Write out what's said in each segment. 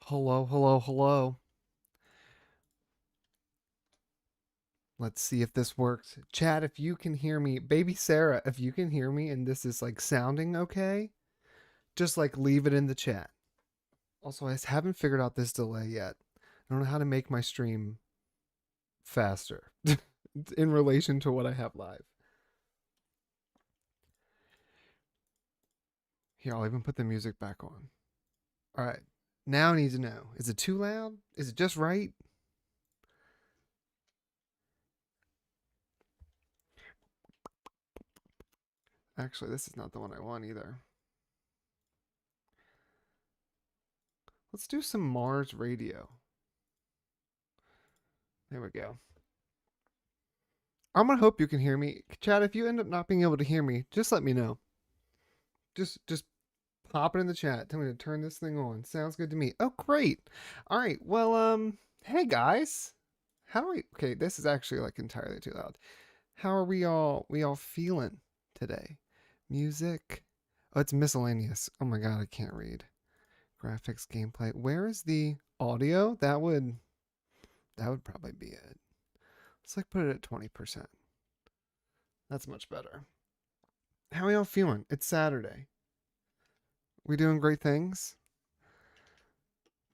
Hello, hello, hello. Let's see if this works. Chat, if you can hear me, baby Sarah, if you can hear me and this is like sounding okay, just like leave it in the chat. Also, I haven't figured out this delay yet. I don't know how to make my stream faster in relation to what I have live. Here, I'll even put the music back on. All right. Now I need to know. Is it too loud? Is it just right? Actually, this is not the one I want either. Let's do some Mars radio. There we go. I'm gonna hope you can hear me. Chad, if you end up not being able to hear me, just let me know. Just pop it in the chat. Tell me to turn this thing on. Sounds good to me. Oh, great. All right. Well, hey guys. How do we Okay, this is actually like entirely too loud. How are we all feeling today? Music. Oh, it's miscellaneous. Oh my god, I can't read. Graphics, gameplay. Where is the audio? That would probably be it. Let's like put it at 20%. That's much better. How are y'all feeling? It's Saturday. We doing great things?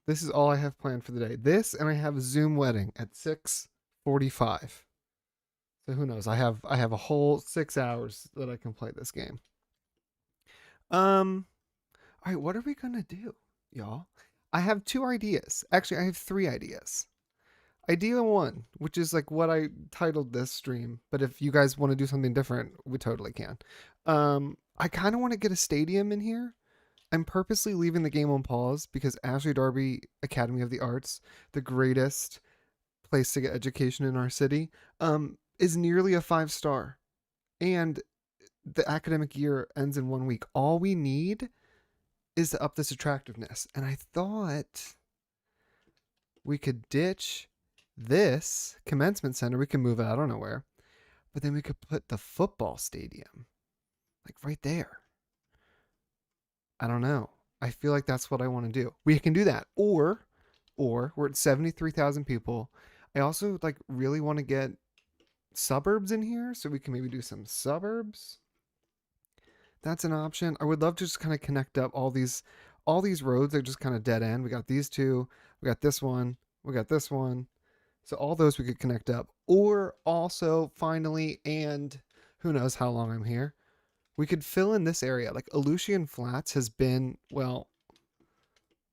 This is all I have planned for the day. This, and I have a Zoom wedding at 6:45. So who knows? I have a whole 6 hours that I can play this game. Um, all right, what are we gonna do, y'all? I have two ideas. Actually, I have three ideas. Idea one, which is like what I titled this stream, but if you guys want to do something different, we totally can. I kind of want to get a stadium in here. I'm purposely leaving the game on pause because Ashley Darby Academy of the Arts, the greatest place to get education in our city, is nearly a 5 star. And the academic year ends in 1 week. All we need is to up this attractiveness. And I thought we could ditch this commencement center. We can move it, I don't know where. But then we could put the football stadium like right there. I don't know. I feel like that's what I want to do. We can do that. Or we're at 73,000 people. I also like really want to get suburbs in here so we can maybe do some suburbs. That's an option. I would love to just kind of connect up all these roads are just kind of dead end. We got these two, we got this one, we got this one. So all those we could connect up. Or also finally, and who knows how long I'm here, we could fill in this area. Like Aleutian Flats has been, well,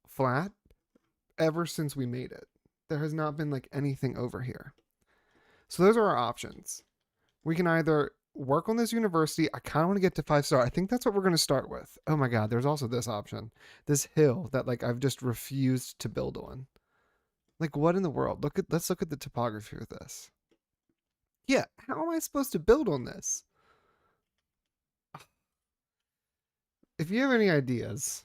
flat ever since we made it. There has not been like anything over here. So those are our options. We can either work on this university. I kind of want to get to 5 star. I think that's what we're going to start with. Oh my god, there's also this option. This hill that like I've just refused to build on. Like what in the world? Let's look at the topography with this. Yeah, how am I supposed to build on this? If you have any ideas,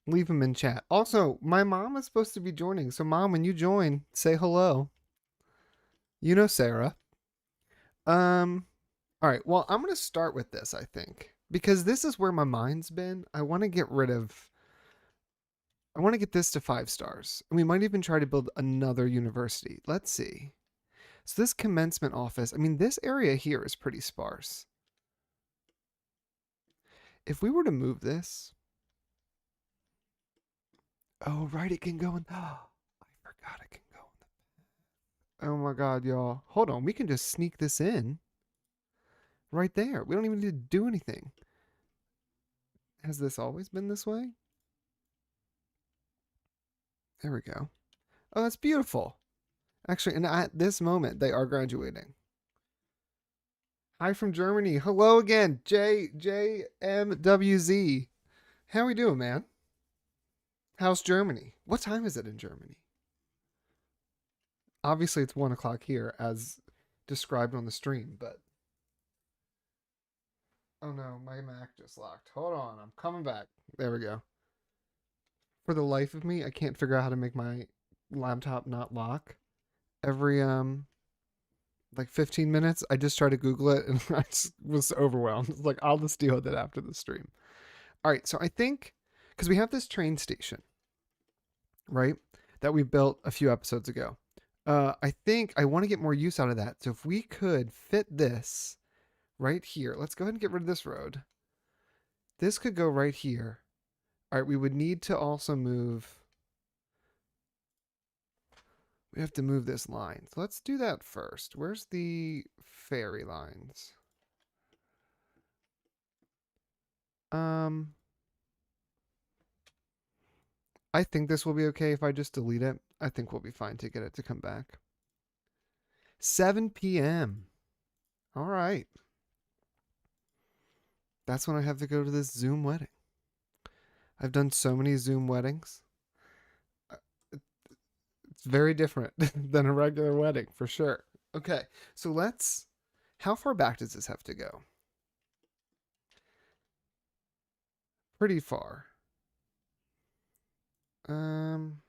leave them in chat. Also, my mom is supposed to be joining. So mom, when you join, say hello. You know Sarah. Um all right, well, I'm going to start with this, I think, because this is where my mind's been. I want to get this to 5 stars. And we might even try to build another university. Let's see. So this commencement office, I mean, this area here is pretty sparse. If we were to move this, oh, right, it can go in. Oh, I forgot it can go in the. Oh my God, y'all. Hold on. We can just sneak this in right there. We don't even need to do anything. Has this always been this way? There we go. Oh, that's beautiful. Actually, and at this moment, they are graduating. Hi from Germany. Hello again, JMWZ. How we doing, man? How's Germany? What time is it in Germany? Obviously, it's 1 o'clock here, as described on the stream. But oh no, my Mac just locked. Hold on, I'm coming back. There we go. For the life of me, I can't figure out how to make my laptop not lock. Every like 15 minutes, I just try to Google it and I just was overwhelmed. It's like, I'll just deal with it after the stream. All right, so I think because we have this train station, right? That we built a few episodes ago. I think I want to get more use out of that. So if we could fit this right here, let's go ahead and get rid of this road. This could go right here. All right, we would need to also move. We have to move this line. So let's do that first. Where's the ferry lines? I think this will be okay if I just delete it. I think we'll be fine to get it to come back. 7 p.m. All right. That's when I have to go to this Zoom wedding. I've done so many Zoom weddings. It's very different than a regular wedding, for sure. Okay, so let's. How far back does this have to go? Pretty far. Um.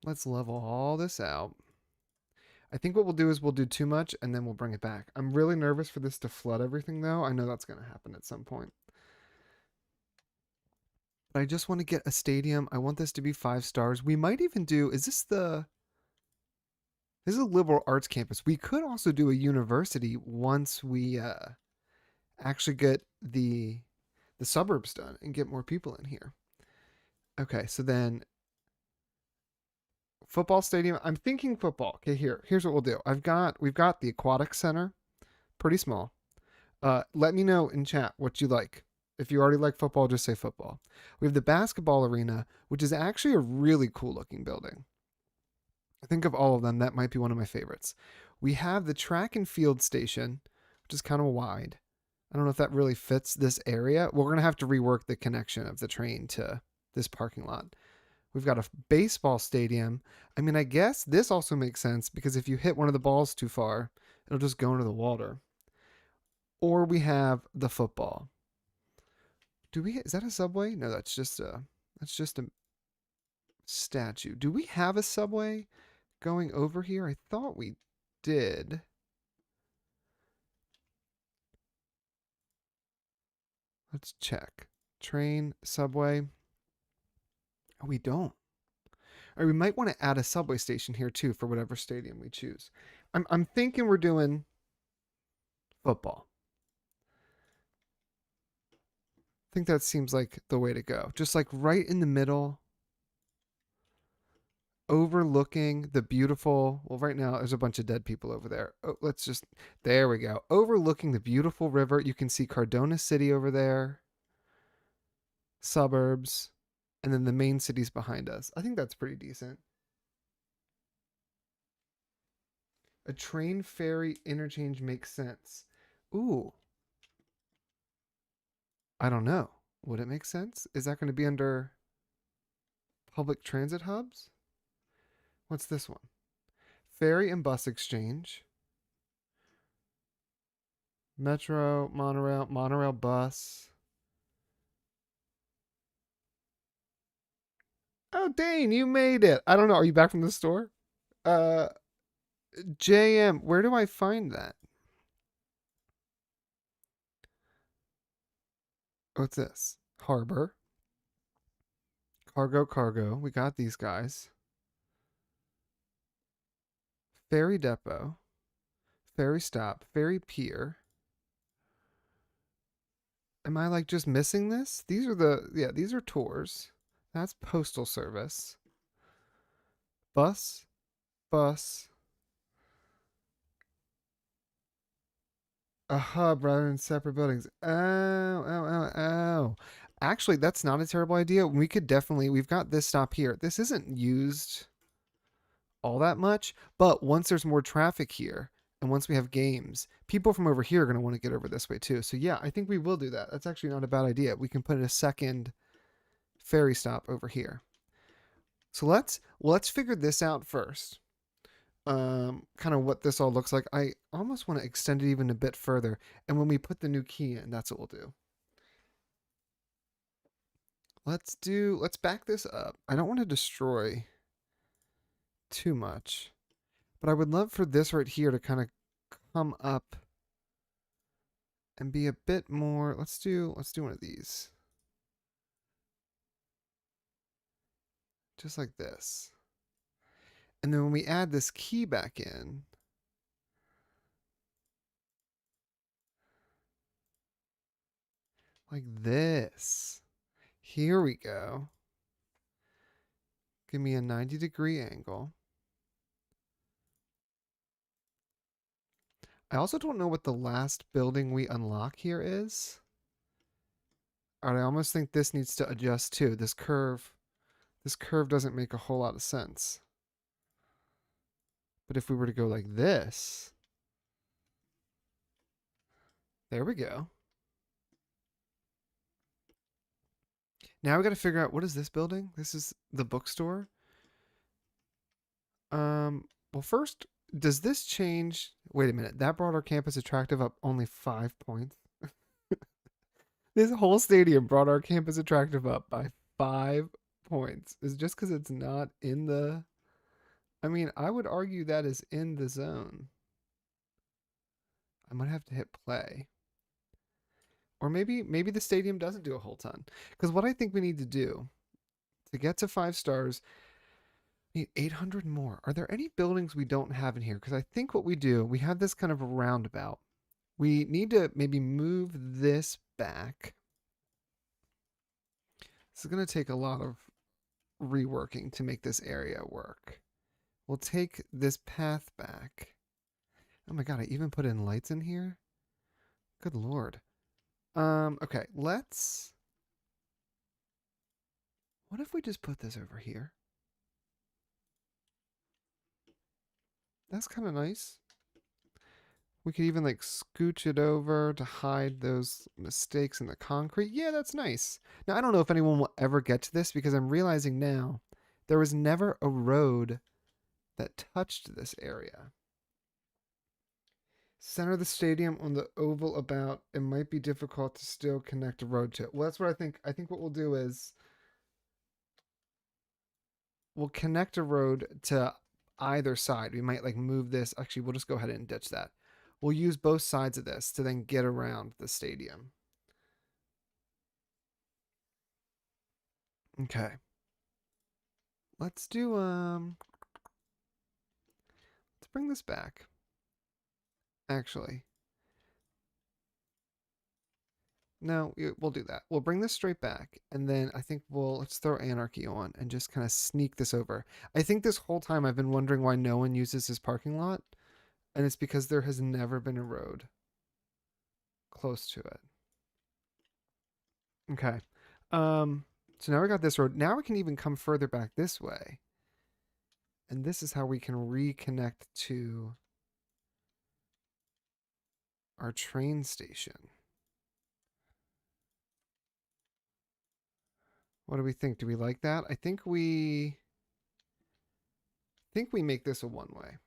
Let's level all this out. I think what we'll do is we'll do too much and then we'll bring it back. I'm really nervous for this to flood everything, though. I know that's going to happen at some point. But I just want to get a stadium. I want this to be 5 stars. We might even do. Is this the? This is a liberal arts campus. We could also do a university once we actually get the suburbs done and get more people in here. Okay, so then football stadium. I'm thinking football. Okay, here's what we'll do. We've got the aquatic center, pretty small. Let me know in chat what you like. If you already like football, just say football. We have the basketball arena, which is actually a really cool looking building. I think of all of them, that might be one of my favorites. We have the track and field station, which is kind of wide. I don't know if that really fits this area. We're going to have to rework the connection of the train to this parking lot. We've got a baseball stadium. I mean, I guess this also makes sense because if you hit one of the balls too far, it'll just go into the water. Or we have the football. Is that a subway? No, that's just a statue. Do we have a subway going over here? I thought we did. Let's check. Train, subway. Oh, we don't. Or we might want to add a subway station here too for whatever stadium we choose. I'm thinking we're doing football. I think that seems like the way to go. Just like right in the middle, overlooking the beautiful. Well, right now there's a bunch of dead people over there. Oh, there we go. Overlooking the beautiful river. You can see Cardona City over there, suburbs, and then the main city's behind us. I think that's pretty decent. A train ferry interchange makes sense. Ooh, I don't know. Would it make sense? Is that going to be under public transit hubs? What's this one? Ferry and bus exchange. Metro, monorail, monorail bus. Oh, Dane, you made it. I don't know. Are you back from the store? Uh, JM, where do I find that? What's this? Harbor. Cargo, cargo. We got these guys. Ferry depot. Ferry stop. Ferry pier. Am I like just missing this? These are tours. That's postal service. Bus, bus. A hub rather than separate buildings. Oh. Actually, that's not a terrible idea. We've got this stop here. This isn't used all that much, but once there's more traffic here and once we have games, people from over here are going to want to get over this way too. So yeah, I think we will do that. That's actually not a bad idea. We can put a second ferry stop over here. So let's figure this out first. Kind of what this all looks like. I almost want to extend it even a bit further. And when we put the new key in, that's what we'll do. Let's back this up. I don't want to destroy too much, but I would love for this right here to kind of come up and be a bit more. Let's do one of these. Just like this. And then when we add this key back in, like this. Here we go. Give me a 90-degree angle. I also don't know what the last building we unlock here is. I almost think this needs to adjust too. This curve doesn't make a whole lot of sense. But if we were to go like this, there we go. Now we got to figure out, what is this building? This is the bookstore. Well, first, does this change? Wait a minute. That brought our campus attractive up only 5 points. This whole stadium brought our campus attractive up by 5 points. Is it just because it's not in the? I mean, I would argue that is in the zone. I might have to hit play. Or maybe the stadium doesn't do a whole ton. Because what I think we need to do to get to 5 stars, we need 800 more. Are there any buildings we don't have in here? Because I think what we do, we have this kind of a roundabout. We need to maybe move this back. This is going to take a lot of reworking to make this area work. We'll take this path back. Oh my god, I even put in lights in here? Good lord. Okay, let's... What if we just put this over here? That's kind of nice. We could even like scooch it over to hide those mistakes in the concrete. Yeah, that's nice. Now, I don't know if anyone will ever get to this because I'm realizing now there was never a road that touched this area. Center the stadium on the oval about. It might be difficult to still connect a road to it. Well, that's what I think. I think what we'll do is we'll connect a road to either side. We might like move this. Actually, we'll just go ahead and ditch that. We'll use both sides of this to then get around the stadium. Okay. Let's do let's bring this back. Actually. No, we'll do that. We'll bring this straight back, and then I think let's throw anarchy on and just kind of sneak this over. I think this whole time I've been wondering why no one uses this parking lot, and it's because there has never been a road close to it. Okay. So now we got this road. Now we can even come further back this way. And this is how we can reconnect to our train station. What do we think? Do we like that? I think we make this a one-way.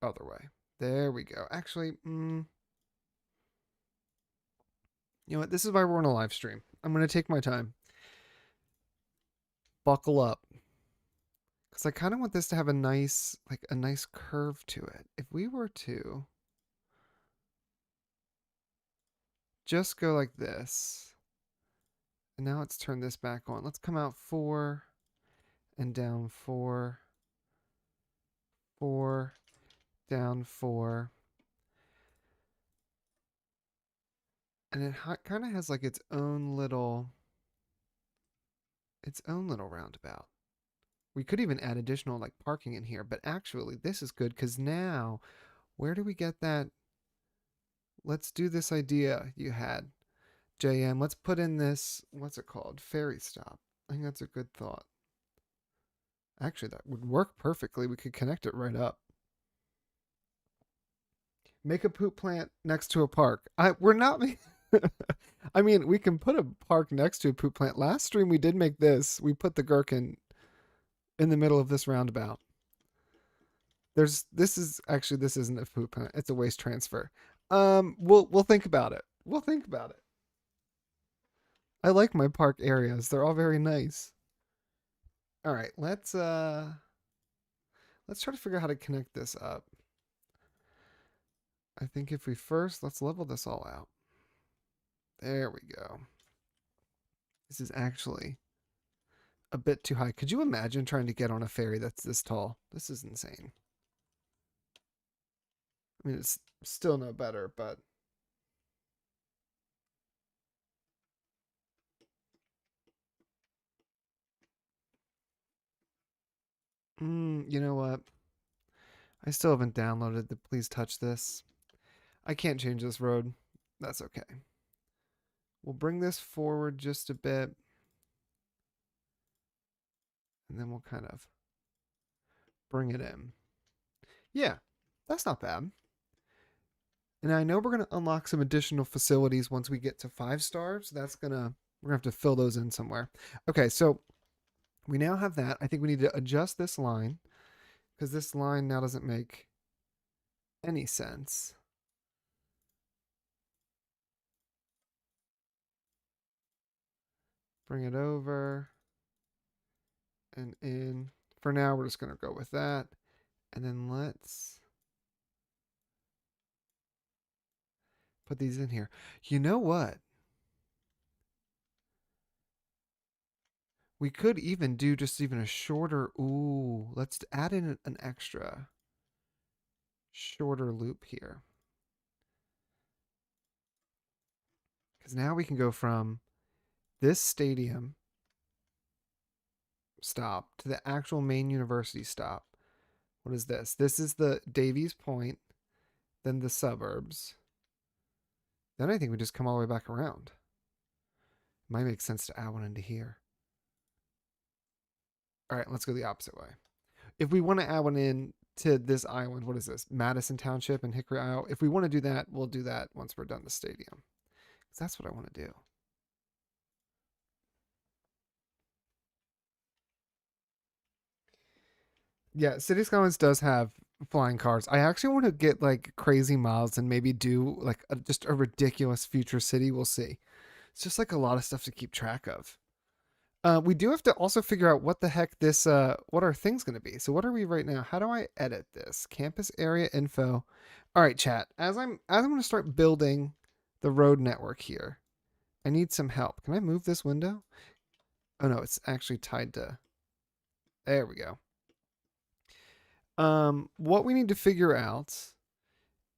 Other way. There we go. Actually, you know what? This is why we're on a live stream. I'm going to take my time. Buckle up. Because I kind of want this to have a nice curve to it. If we were to just go like this, and now let's turn this back on. Let's come out 4 and down 4, 4, down 4. And it kind of has like its own little roundabout. We could even add additional like parking in here, but actually this is good because now where do we get that? Let's do this idea you had, JM. Let's put in this, what's it called? Ferry stop. I think that's a good thought. Actually, that would work perfectly. We could connect it right up. Make a poop plant next to a park. We're not. I mean, we can put a park next to a poop plant. Last stream we did make this. We put the gherkin in the middle of this roundabout. This isn't a poop plant. It's a waste transfer. We'll think about it. We'll think about it. I like my park areas. They're all very nice. All right, let's Let's try to figure out how to connect this up. I think if we first, let's level this all out. There we go. This is actually a bit too high. Could you imagine trying to get on a ferry that's this tall? This is insane. I mean, it's still no better, but you know what? I still haven't downloaded the Please Touch This. I can't change this road. That's okay. We'll bring this forward just a bit. And then we'll kind of bring it in. Yeah, that's not bad. And I know we're going to unlock some additional facilities once we get to 5 stars. That's going to, we're going to have to fill those in somewhere. Okay, so we now have that. I think we need to adjust this line because this line now doesn't make any sense. Bring it over and in. For now, we're just going to go with that. And then let's put these in here. You know what? We could even do just even a shorter. Ooh, let's add in an extra shorter loop here. Because now we can go from this stadium stop to the actual main university stop. What is this? This is the Davies Point, then the suburbs. Then I think we just come all the way back around. It might make sense to add one into here. All right, let's go the opposite way. If we want to add one in to this island, what is this? Madison Township and Hickory Isle. If we want to do that, we'll do that once we're done the stadium. Because that's what I want to do. Yeah, City Skylines does have flying cars. I actually want to get like crazy miles and maybe do like just a ridiculous future city. We'll see. It's just like a lot of stuff to keep track of. We do have to also figure out what the heck this what our thing's gonna be. So what are we right now? How do I edit this? Campus area info. All right, chat. As I'm gonna start building the road network here, I need some help. Can I move this window? Oh no, it's actually tied to. There we go. What we need to figure out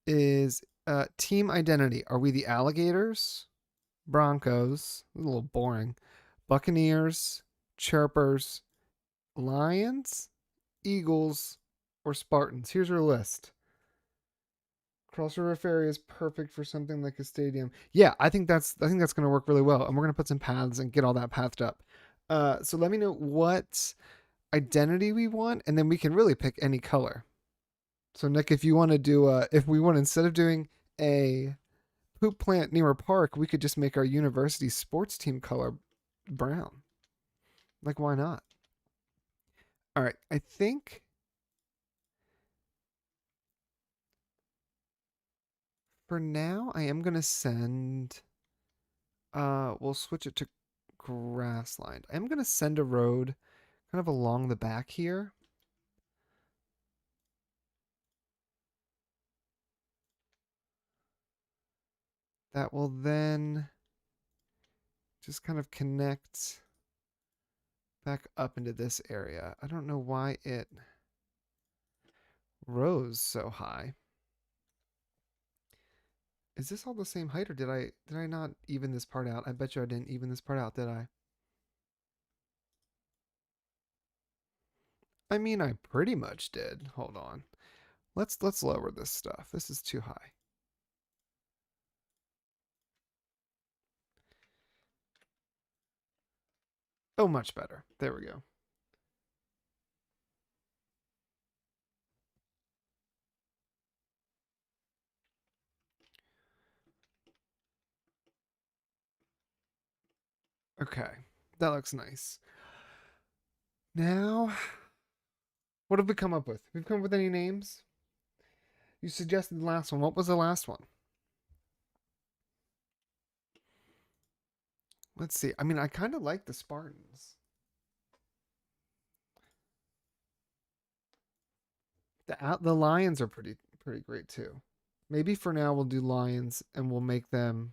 is team identity. Are we the Alligators, Broncos? A little boring. Buccaneers, Chirpers, Lions, Eagles, or Spartans? Here's our list. Cross River Ferry is perfect for something like a stadium. Yeah, I think that's going to work really well, and we're going to put some paths and get all that pathed up. So let me know what identity we want, and then we can really pick any color. So Nick, if you want to do, if we want instead of doing a poop plant near a park, we could just make our university sports team color brown. Like, why not? All right, I think for now I am gonna send. We'll switch it to grassland. I'm gonna send a road kind of along the back here. That will then just kind of connect back up into this area. I don't know why it rose so high. Is this all the same height or did I not even this part out? I bet you I didn't even this part out, did I? I mean, I pretty much did. Hold on. Let's lower this stuff. This is too high. Oh, much better. There we go. Okay. That looks nice. Now, what have we come up with? We've come up with any names? You suggested the last one. What was the last one? Let's see. I mean, I kind of like the Spartans. The lions are pretty great too. Maybe for now we'll do lions and we'll make them.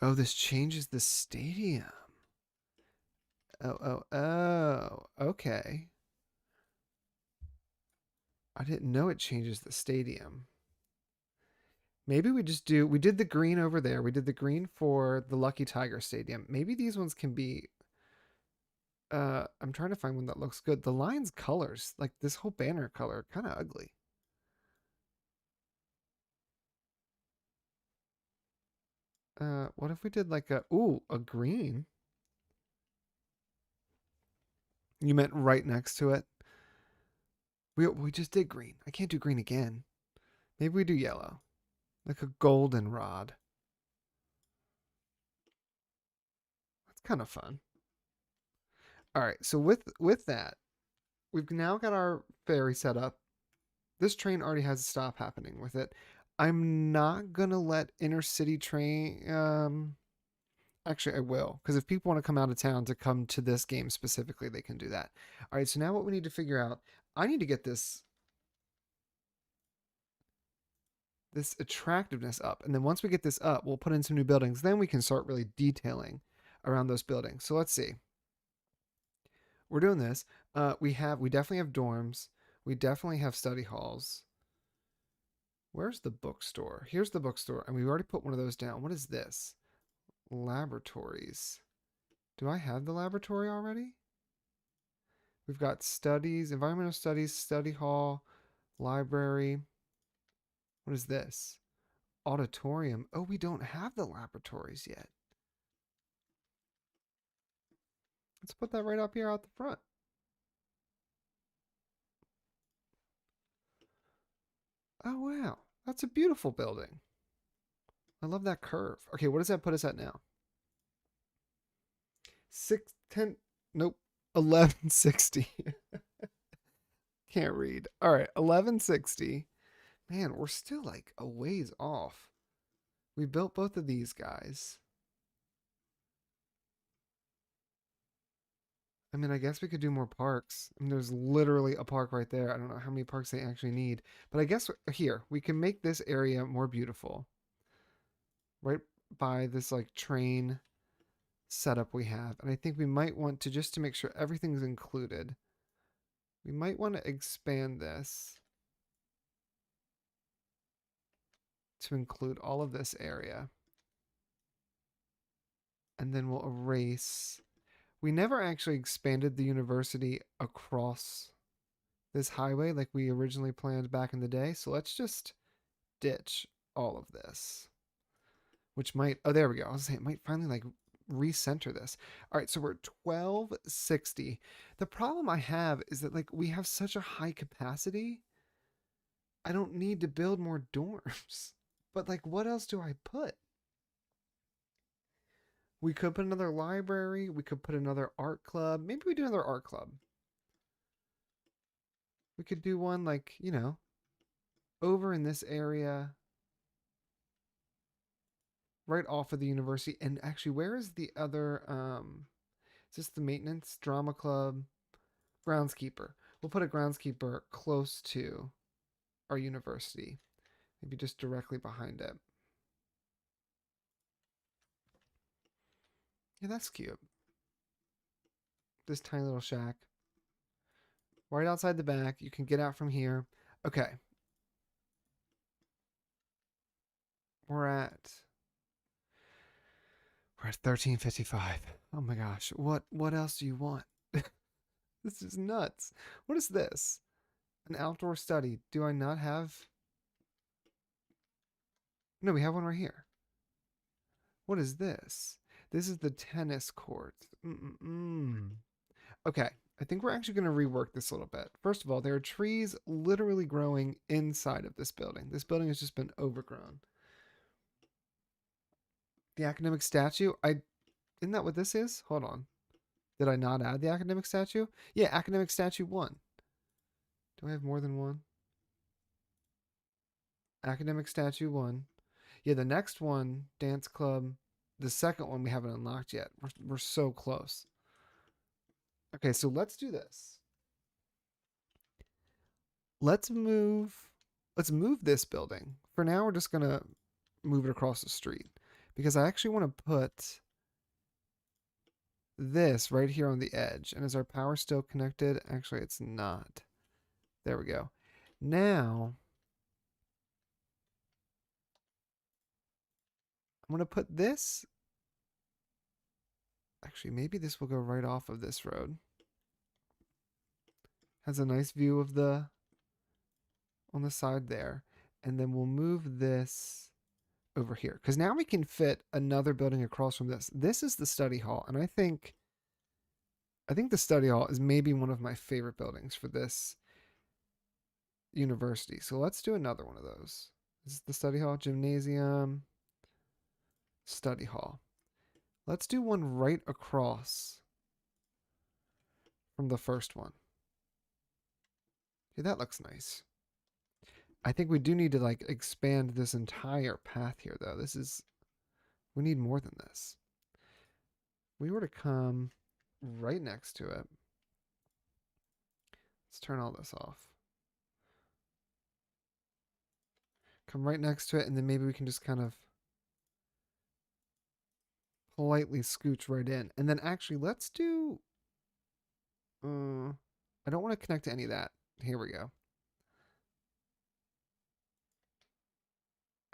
Oh, this changes the stadium. Oh. Okay. I didn't know it changes the stadium. Maybe we just do. We did the green over there. We did the green for the Lucky Tiger Stadium. Maybe these ones can be. I'm trying to find one that looks good. The Lions colors, like this whole banner color, kind of ugly. What if we did like a green? You meant right next to it? We just did green. I can't do green again. Maybe we do yellow, like a golden rod. That's kind of fun. All right, so with that, we've now got our ferry set up. This train already has a stop happening with it. I'm not gonna let intercity train. Actually, I will, because if people want to come out of town to come to this game specifically, they can do that. All right, so now what we need to figure out, I need to get this attractiveness up, and then once we get this up, we'll put in some new buildings. Then we can start really detailing around those buildings. So let's see. We're doing this. We definitely have dorms. We definitely have study halls. Where's the bookstore? Here's the bookstore, and we've already put one of those down. What is this? Laboratories. Do I have the laboratory already? We've got studies, environmental studies, study hall, library. What is this? Auditorium. Oh, we don't have the laboratories yet. Let's put that right up here out the front. Oh, wow. That's a beautiful building. I love that curve. Okay, what does that put us at now? 610. Nope. 1160. Can't read. All right, 1160. Man, we're still like a ways off. We built both of these guys. I mean, I guess we could do more parks. I mean, there's literally a park right there. I don't know how many parks they actually need. But I guess here, we can make this area more beautiful. Right by this like train setup we have. And I think we might want to, just to make sure everything's included, we might want to expand this to include all of this area. And then we'll erase. We never actually expanded the university across this highway like we originally planned back in the day. So let's just ditch all of this, which might, oh, there we go. I was saying it might finally like recenter this. All right, so we're 1260. The problem I have is that like we have such a high capacity. I don't need to build more dorms. But like what else do I put? We could put another library. We could put another art club. Maybe we do another art club. We could do one like, over in this area, right off of the university. And actually, where is the other? Is this the maintenance drama club? Groundskeeper. We'll put a groundskeeper close to our university, maybe just directly behind it. Yeah, that's cute. This tiny little shack. Right outside the back. You can get out from here. Okay. We're at 1355. Oh my gosh. What else do you want? This is nuts. What is this? An outdoor study. Do I not have? No, we have one right here. What is this? This is the tennis court. Okay, I think we're actually going to rework this a little bit. First of all, there are trees literally growing inside of this building. This building has just been overgrown. The academic statue, isn't that what this is? Hold on. Did I not add the academic statue? Yeah, academic statue 1. Do I have more than one? Academic statue 1. Yeah, the next one, dance club. The second one we haven't unlocked yet. We're so close. Okay, so let's do this. let's move this building. For now, we're just gonna move it across the street because I actually want to put this right here on the edge. And is our power still connected? Actually, it's not. There we go. Now, I'm going to put this. Actually, maybe this will go right off of this road. Has a nice view of the on the side there. And then we'll move this over here because now we can fit another building across from this. This is the study hall, and I think the study hall is maybe one of my favorite buildings for this university. So let's do another one of those. This is the study hall, gymnasium, study hall. Let's do one right across from the first one. Okay, that looks nice. I think we do need to like expand this entire path here though. We need more than this. We were to come right next to it. Let's turn all this off. Come right next to it, and then maybe we can just kind of politely scooch right in. And then actually, let's do... I don't want to connect to any of that. Here we go.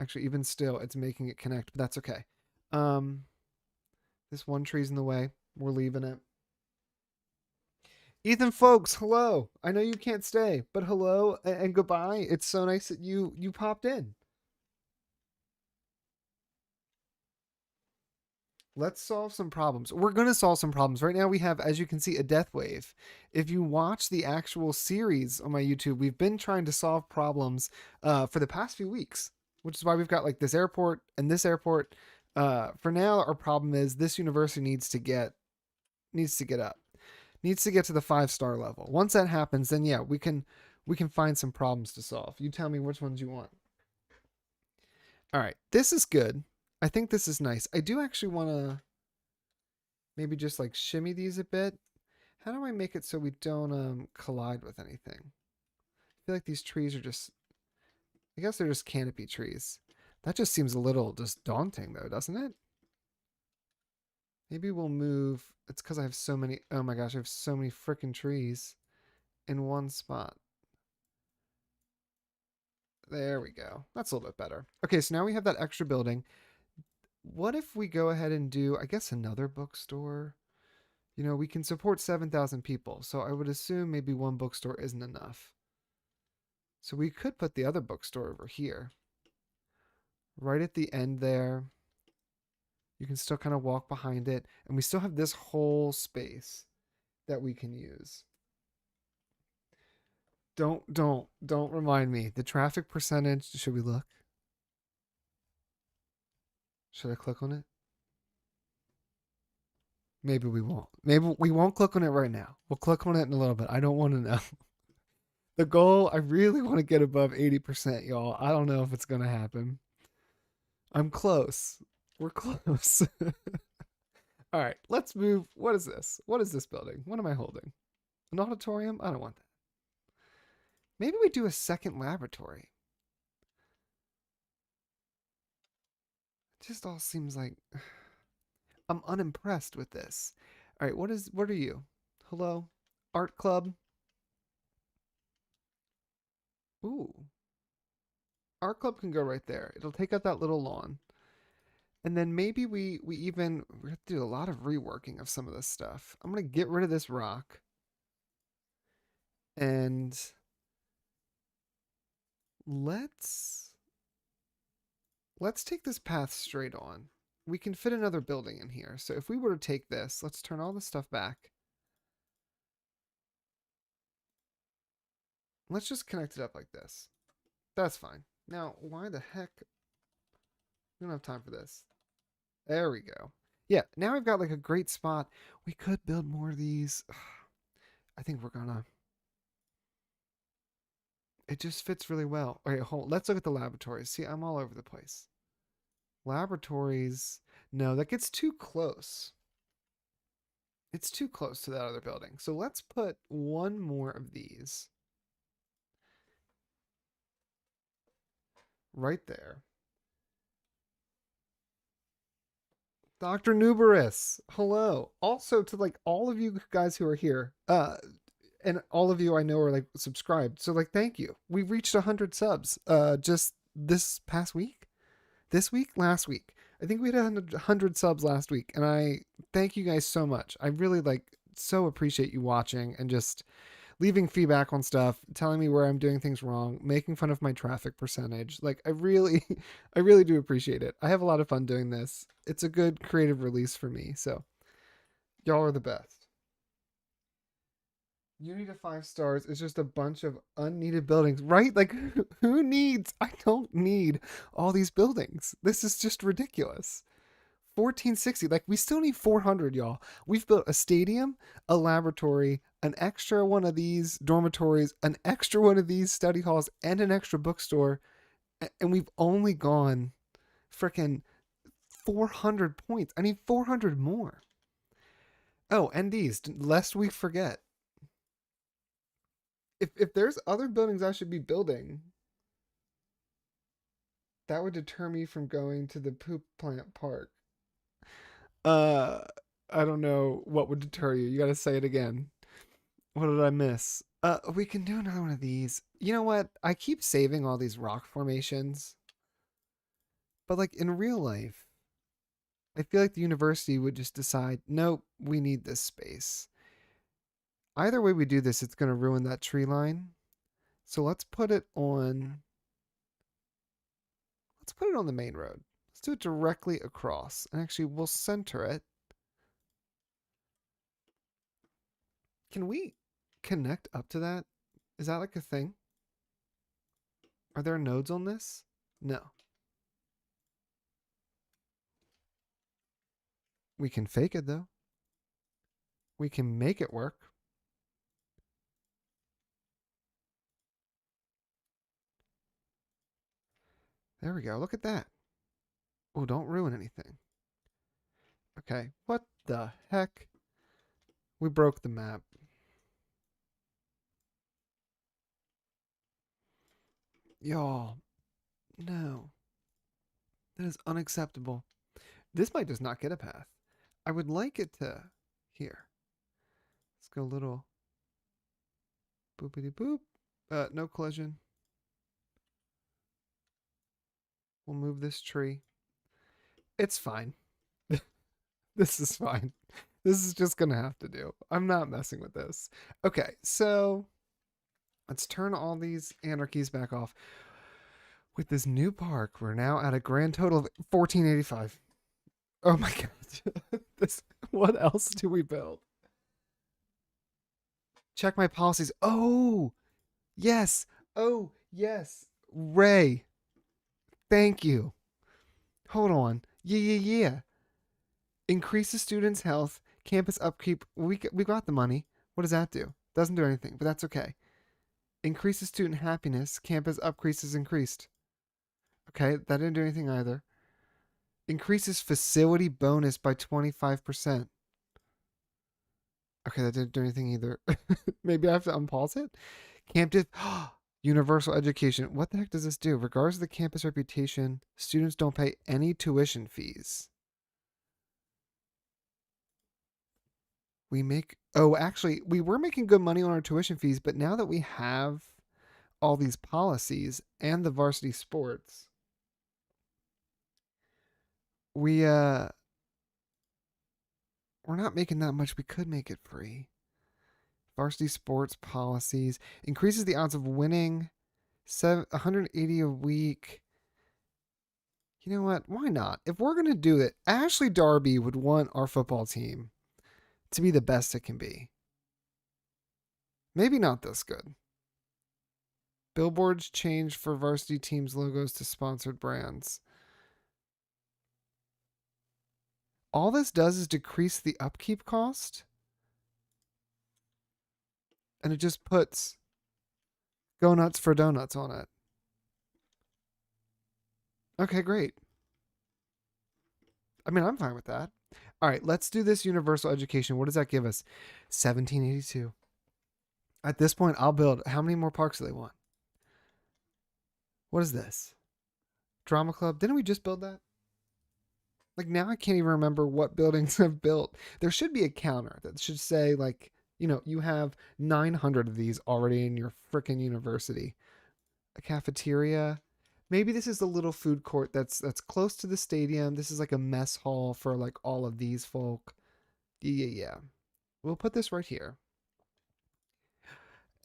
Actually, even still, it's making it connect, but that's okay. This one tree's in the way. We're leaving it. Ethan folks, hello. I know you can't stay, but hello and goodbye. It's so nice that you popped in. Let's solve some problems. We're going to solve some problems. Right now we have, as you can see, a death wave. If you watch the actual series on my YouTube, we've been trying to solve problems for the past few weeks, which is why we've got like this airport and this airport. For now, our problem is this university needs to get up. Needs to get to the 5-star level. Once that happens, then yeah, we can find some problems to solve. You tell me which ones you want. All right, this is good. I think this is nice. I do actually want to maybe just like shimmy these a bit. How do I make it so we don't collide with anything? I feel like these trees are just, I guess they're just canopy trees. That just seems a little just daunting though, doesn't it? Maybe we'll move. It's because I have so many, oh my gosh, I have so many freaking trees in one spot. There we go. That's a little bit better. Okay, so now we have that extra building. What if we go ahead and do, I guess, another bookstore? You know, we can support 7,000 people, so I would assume maybe one bookstore isn't enough. So we could put the other bookstore over here. Right at the end there. You can still kind of walk behind it, and we still have this whole space that we can use. Don't remind me. The traffic percentage, should we look? Should I click on it? Maybe we won't. Maybe we won't click on it right now. We'll click on it in a little bit. I don't want to know. The goal, I really want to get above 80%, y'all. I don't know if it's going to happen. I'm close. We're close. All right, let's move. What is this? What is this building? What am I holding? An auditorium? I don't want that. Maybe we do a second laboratory. It just all seems like I'm unimpressed with this. All right, what are you? Hello? Art club? Ooh. Art club can go right there. It'll take up that little lawn. And then maybe we have to do a lot of reworking of some of this stuff. I'm going to get rid of this rock. And let's take this path straight on. We can fit another building in here. So if we were to take this, let's turn all this stuff back. Let's just connect it up like this. That's fine. Now, why the heck? We don't have time for this. There we go. Yeah, now we've got like a great spot. We could build more of these. I think we're gonna. It just fits really well. Okay, let's look at the laboratories. See, I'm all over the place. Laboratories. No, that gets too close. It's too close to that other building. So let's put one more of these. right there. Dr. Nuberus, hello. Also to like all of you guys who are here, and all of you I know are like subscribed. So like, thank you. We reached 100 subs, just this past week. This week, last week. I think we had 100 subs last week, and I thank you guys so much. I really like so appreciate you watching and just leaving feedback on stuff, telling me where I'm doing things wrong, making fun of my traffic percentage. Like I really I really do appreciate it. I have a lot of fun doing this. It's a good creative release for me. So, y'all are the best. You need a 5 stars. It's just a bunch of unneeded buildings, right? Like who needs I don't need all these buildings. This is just ridiculous. 1460. Like we still need 400, y'all. We've built a stadium, a laboratory, an extra one of these dormitories, an extra one of these study halls, and an extra bookstore, and we've only gone freaking 400 points. I need 400 more. Oh, and these, lest we forget. If there's other buildings I should be building, that would deter me from going to the poop plant park. Uh, I don't know what would deter you. You got to say it again. What did I miss? We can do another one of these. You know what? I keep saving all these rock formations, but like in real life, I feel like the university would just decide, nope, we need this space. Either way we do this, it's going to ruin that tree line. So let's put it on. Let's put it on the main road. Let's do it directly across, and actually we'll center it. Can we connect up to that? Is that like a thing? Are there nodes on this? No. We can fake it though. We can make it work. There we go. Look at that. Oh, don't ruin anything. Okay. What the heck? We broke the map. Y'all. No. That is unacceptable. This might just not get a path. I would like it to. Here. Let's go a little. Boopity boop. No collision. We'll move this tree. It's fine. This is fine. This is just gonna have to do. I'm not messing with this. Okay, so let's turn all these anarchies back off. With this new park, we're now at a grand total of 1485. Oh my god. This what else do we build? Check my policies. Oh, yes. Oh, yes. Ray, thank you. Hold on. Yeah. Increases students' health, campus upkeep. We got the money. What does that do? Doesn't do anything, but that's okay. Increases student happiness, campus upkeep is increased. Okay, that didn't do anything either. Increases facility bonus by 25%. Okay, that didn't do anything either. Maybe I have to unpause it. Campus universal education. What the heck does this do? Regards to the campus reputation, students don't pay any tuition fees. Actually, we were making good money on our tuition fees, but now that we have all these policies and the varsity sports, we're not making that much. We could make it free. Varsity sports policies increases the odds of winning 180 a week. You know what? Why not? If we're gonna do it, Ashley Darby would want our football team to be the best it can be. Maybe not this good. Billboards change for varsity teams' logos to sponsored brands. All this does is decrease the upkeep cost. And it just puts Go Nuts for Donuts on it. Okay, great. I mean, I'm fine with that. All right, let's do this universal education. What does that give us? 1782. At this point, I'll build. How many more parks do they want? What is this? Drama club. Didn't we just build that? Like now I can't even remember what buildings I've built. There should be a counter that should say like, you have 900 of these already in your freaking university. A cafeteria. Maybe this is the little food court that's close to the stadium. This is like a mess hall for like all of these folk. Yeah. We'll put this right here.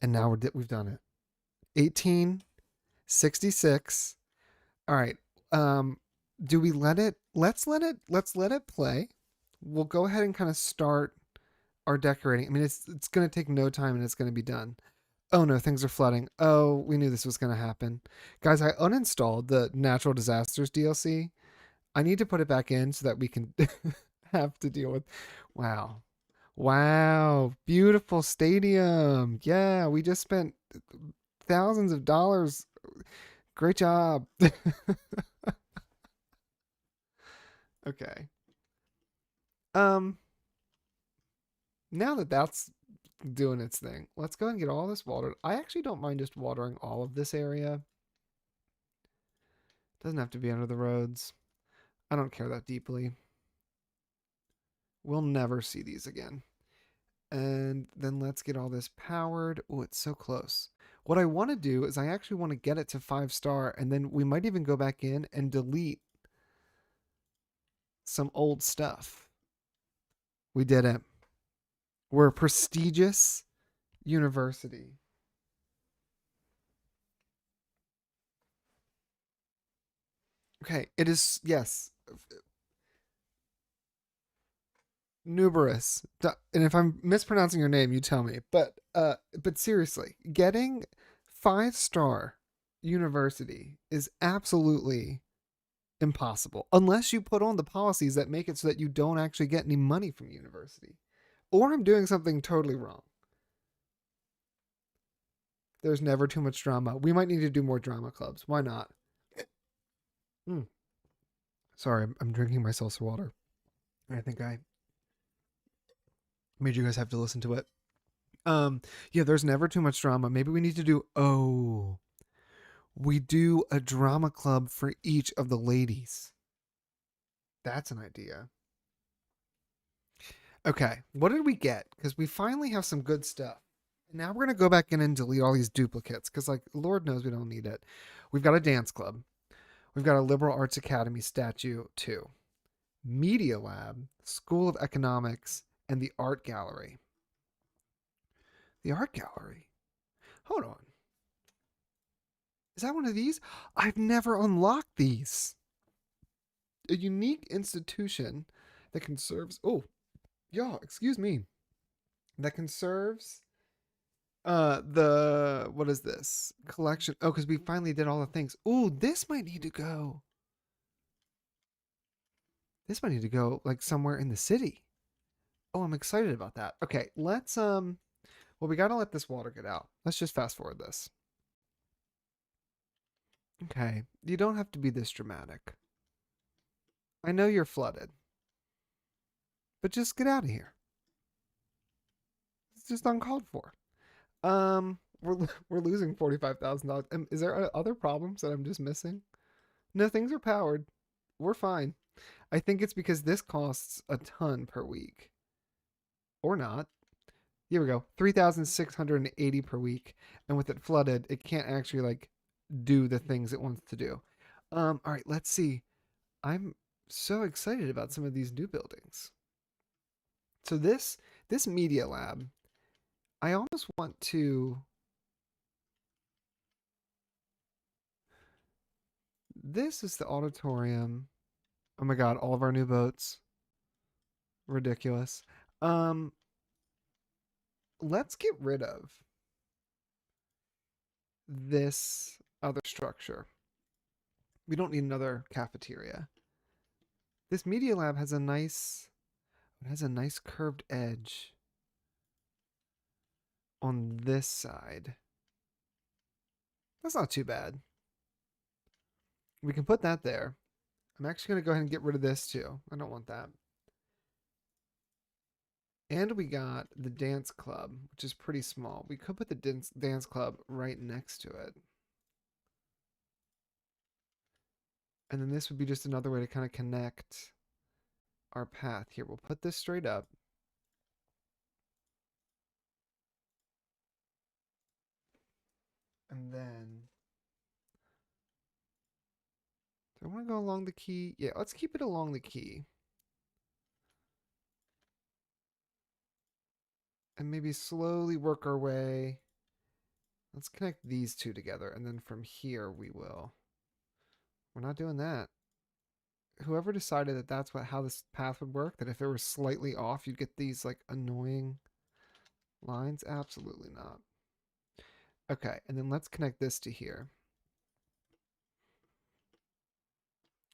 And now we've done it. 1866. All right. Do we let it? Let's let it play. We'll go ahead and kind of start our decorating. I mean, it's going to take no time and it's going to be done. Oh no, things are flooding. Oh, we knew this was going to happen. Guys, I uninstalled the Natural Disasters DLC. I need to put it back in so that we can have to deal with. Wow. Wow. Beautiful stadium. Yeah, we just spent thousands of dollars. Great job. Okay. Um, Now that that's doing its thing, let's go and get all this watered. I actually don't mind just watering all of this area. Doesn't have to be under the roads. I don't care that deeply. We'll never see these again. And then let's get all this powered. Oh, it's so close. What I want to do is I actually want to get it to 5-star, and then we might even go back in and delete some old stuff. We did it. We're a prestigious university. Okay, it is, yes, Nuberous. And if I'm mispronouncing your name, you tell me. But seriously, getting 5-star university is absolutely impossible unless you put on the policies that make it so that you don't actually get any money from university. Or I'm doing something totally wrong. There's never too much drama. We might need to do more drama clubs. Why not? Mm. Sorry, I'm drinking my seltzer water. I think I made you guys have to listen to it. Yeah, there's never too much drama. Maybe we need to do we do a drama club for each of the ladies. That's an idea. Okay, what did we get? Because we finally have some good stuff. Now we're gonna go back in and delete all these duplicates because, like, Lord knows we don't need it. We've got a dance club. We've got a liberal arts academy statue too. Media lab, school of economics, and the art gallery. The art gallery. Hold on. Is that one of these? I've never unlocked these. A unique institution that conserves. Oh, yeah, excuse me. That conserves the what is this collection? Oh, because we finally did all the things. Oh, this might need to go. This might need to go like somewhere in the city. Oh, I'm excited about that. Okay, let's well, we gotta let this water get out. Let's just fast forward this. Okay, you don't have to be this dramatic. I know you're flooded, but just get out of here. It's just uncalled for. We're losing $45,000. Is there other problems that I'm just missing? No, things are powered. We're fine. I think it's because this costs a ton per week, or not. Here we go, 3,680 per week, and with it flooded, it can't actually like do the things it wants to do. All right, let's see. I'm so excited about some of these new buildings. So this media lab, I almost want to. This is the auditorium. Oh my god, all of our new boats. Ridiculous. Um, let's get rid of this other structure. We don't need another cafeteria. This media lab has a nice curved edge on this side. That's not too bad. We can put that there. I'm actually going to go ahead and get rid of this too. I don't want that. And we got the dance club, which is pretty small. We could put the dance club right next to it. And then this would be just another way to kind of connect our path. Here, we'll put this straight up. And then, do I want to go along the key? Yeah, let's keep it along the key. And maybe slowly work our way. Let's connect these two together. And then from here, we will. We're not doing that. Whoever decided that that's how this path would work, that if it were slightly off, you'd get these like annoying lines. Absolutely not. Okay, and then let's connect this to here.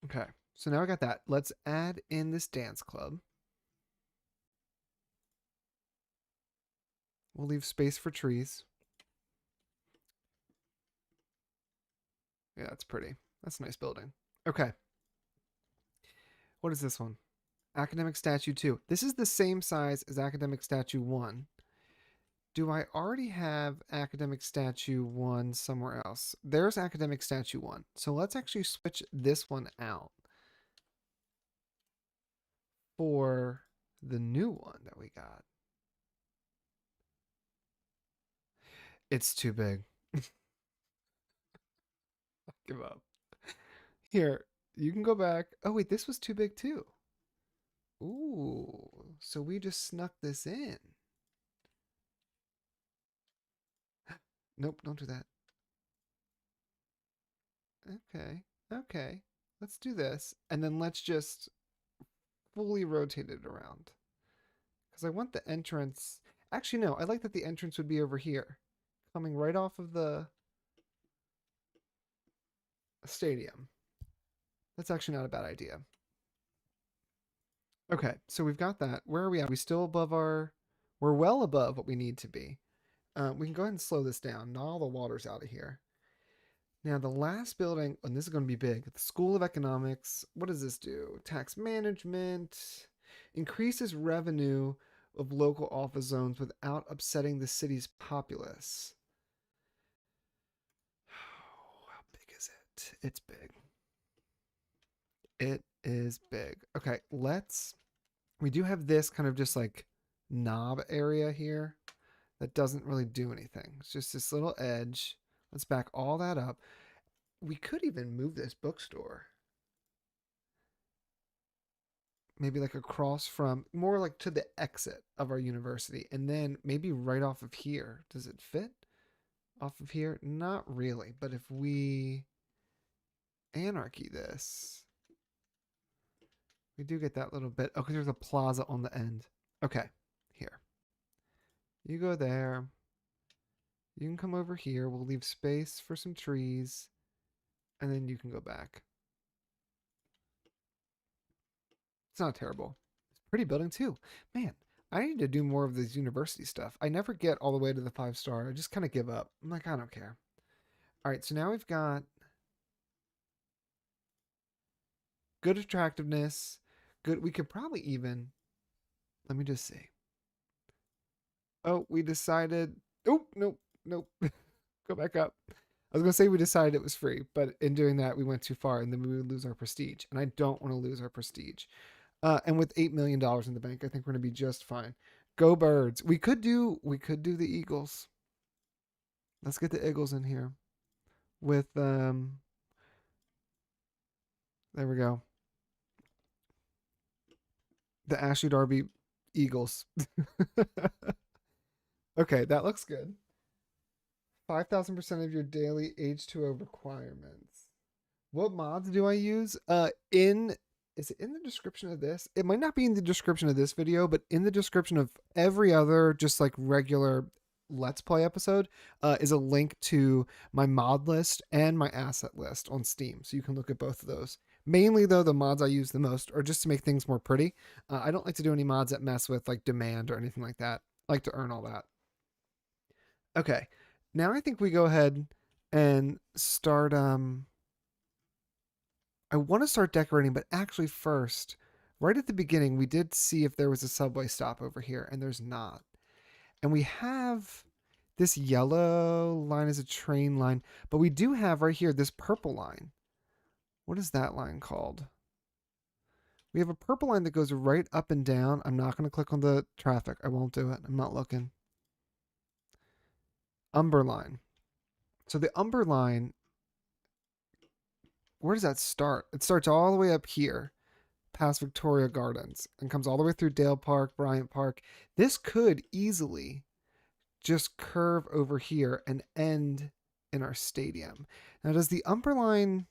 Okay, so now I got that. Let's add in this dance club. We'll leave space for trees. Yeah, that's pretty. That's a nice building. Okay. What is this one? Academic Statue 2. This is the same size as Academic Statue 1. Do I already have Academic Statue 1 somewhere else? There's Academic Statue 1. So let's actually switch this one out for the new one that we got. It's too big. Give up. Here, you can go back. Oh, wait, this was too big too. Ooh, so we just snuck this in. Nope, don't do that. Okay, okay. Let's do this. And then let's just fully rotate it around. Because I want the entrance. Actually, no, I like that the entrance would be over here, coming right off of the stadium. That's actually not a bad idea. Okay, so we've got that. Where are we at? We still above our... We're well above what we need to be. We can go ahead and slow this down. Not all the water's out of here. Now, the last building, and this is going to be big, the School of Economics. What does this do? Tax management. Increases revenue of local office zones without upsetting the city's populace. Oh, how big is it? It's big. It is big. Okay, we do have this kind of just like knob area here that doesn't really do anything. It's just this little edge. Let's back all that up. We could even move this bookstore. Maybe like across from, more like to the exit of our university. And then maybe right off of here. Does it fit? Off of here? Not really. But if we anarchy this, we do get that little bit. Oh, because there's a plaza on the end. Okay, here. You go there. You can come over here. We'll leave space for some trees. And then you can go back. It's not terrible. It's a pretty building too. Man, I need to do more of this university stuff. I never get all the way to the 5-star. I just kind of give up. I'm like, I don't care. All right, so now we've got good attractiveness. Good. We could probably even, let me just see. Oh, we decided. Oh, nope, nope. Go back up. I was going to say we decided it was free, but in doing that, we went too far and then we would lose our prestige. And I don't want to lose our prestige. And with $8 million in the bank, I think we're going to be just fine. Go Birds. We could do the Eagles. Let's get the Eagles in here with there we go. The Ashley Darby Eagles. Okay, that looks good. 5,000% of your daily H2O requirements. What mods do I use? Is it in the description of this? It might not be in the description of this video, but in the description of every other just like regular Let's Play episode is a link to my mod list and my asset list on Steam. So you can look at both of those. Mainly, though, the mods I use the most are just to make things more pretty. I don't like to do any mods that mess with like demand or anything like that. I like to earn all that. Okay. Now I think we go ahead and start I want to start decorating, but actually first, right at the beginning, we did see if there was a subway stop over here, and there's not. And we have this yellow line as a train line, but we do have right here this purple line. What is that line called? We have a purple line that goes right up and down. I'm not going to click on the traffic. I won't do it. I'm not looking. Umber line. So the umber line, where does that start? It starts all the way up here past Victoria Gardens and comes all the way through Dale Park, Bryant Park. This could easily just curve over here and end in our stadium. Now, does the umber line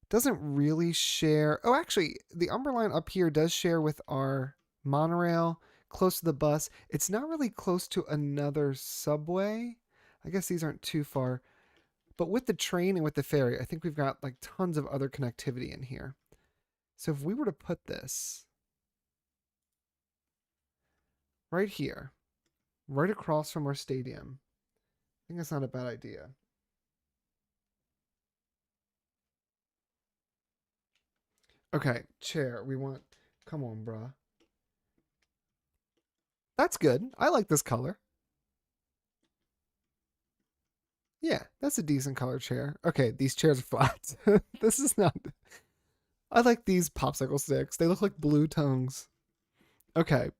doesn't really share? Oh, actually, the umber line up here does share with our monorail close to the bus. It's not really close to another subway. I guess these aren't too far. But with the train and with the ferry, I think we've got like tons of other connectivity in here. So if we were to put this right here, right across from our stadium, I think that's not a bad idea. Okay, chair. We want. Come on, bruh. That's good. I like this color. Yeah, that's a decent color chair. Okay, these chairs are flat. This is not. I like these popsicle sticks. They look like blue tongues. Okay.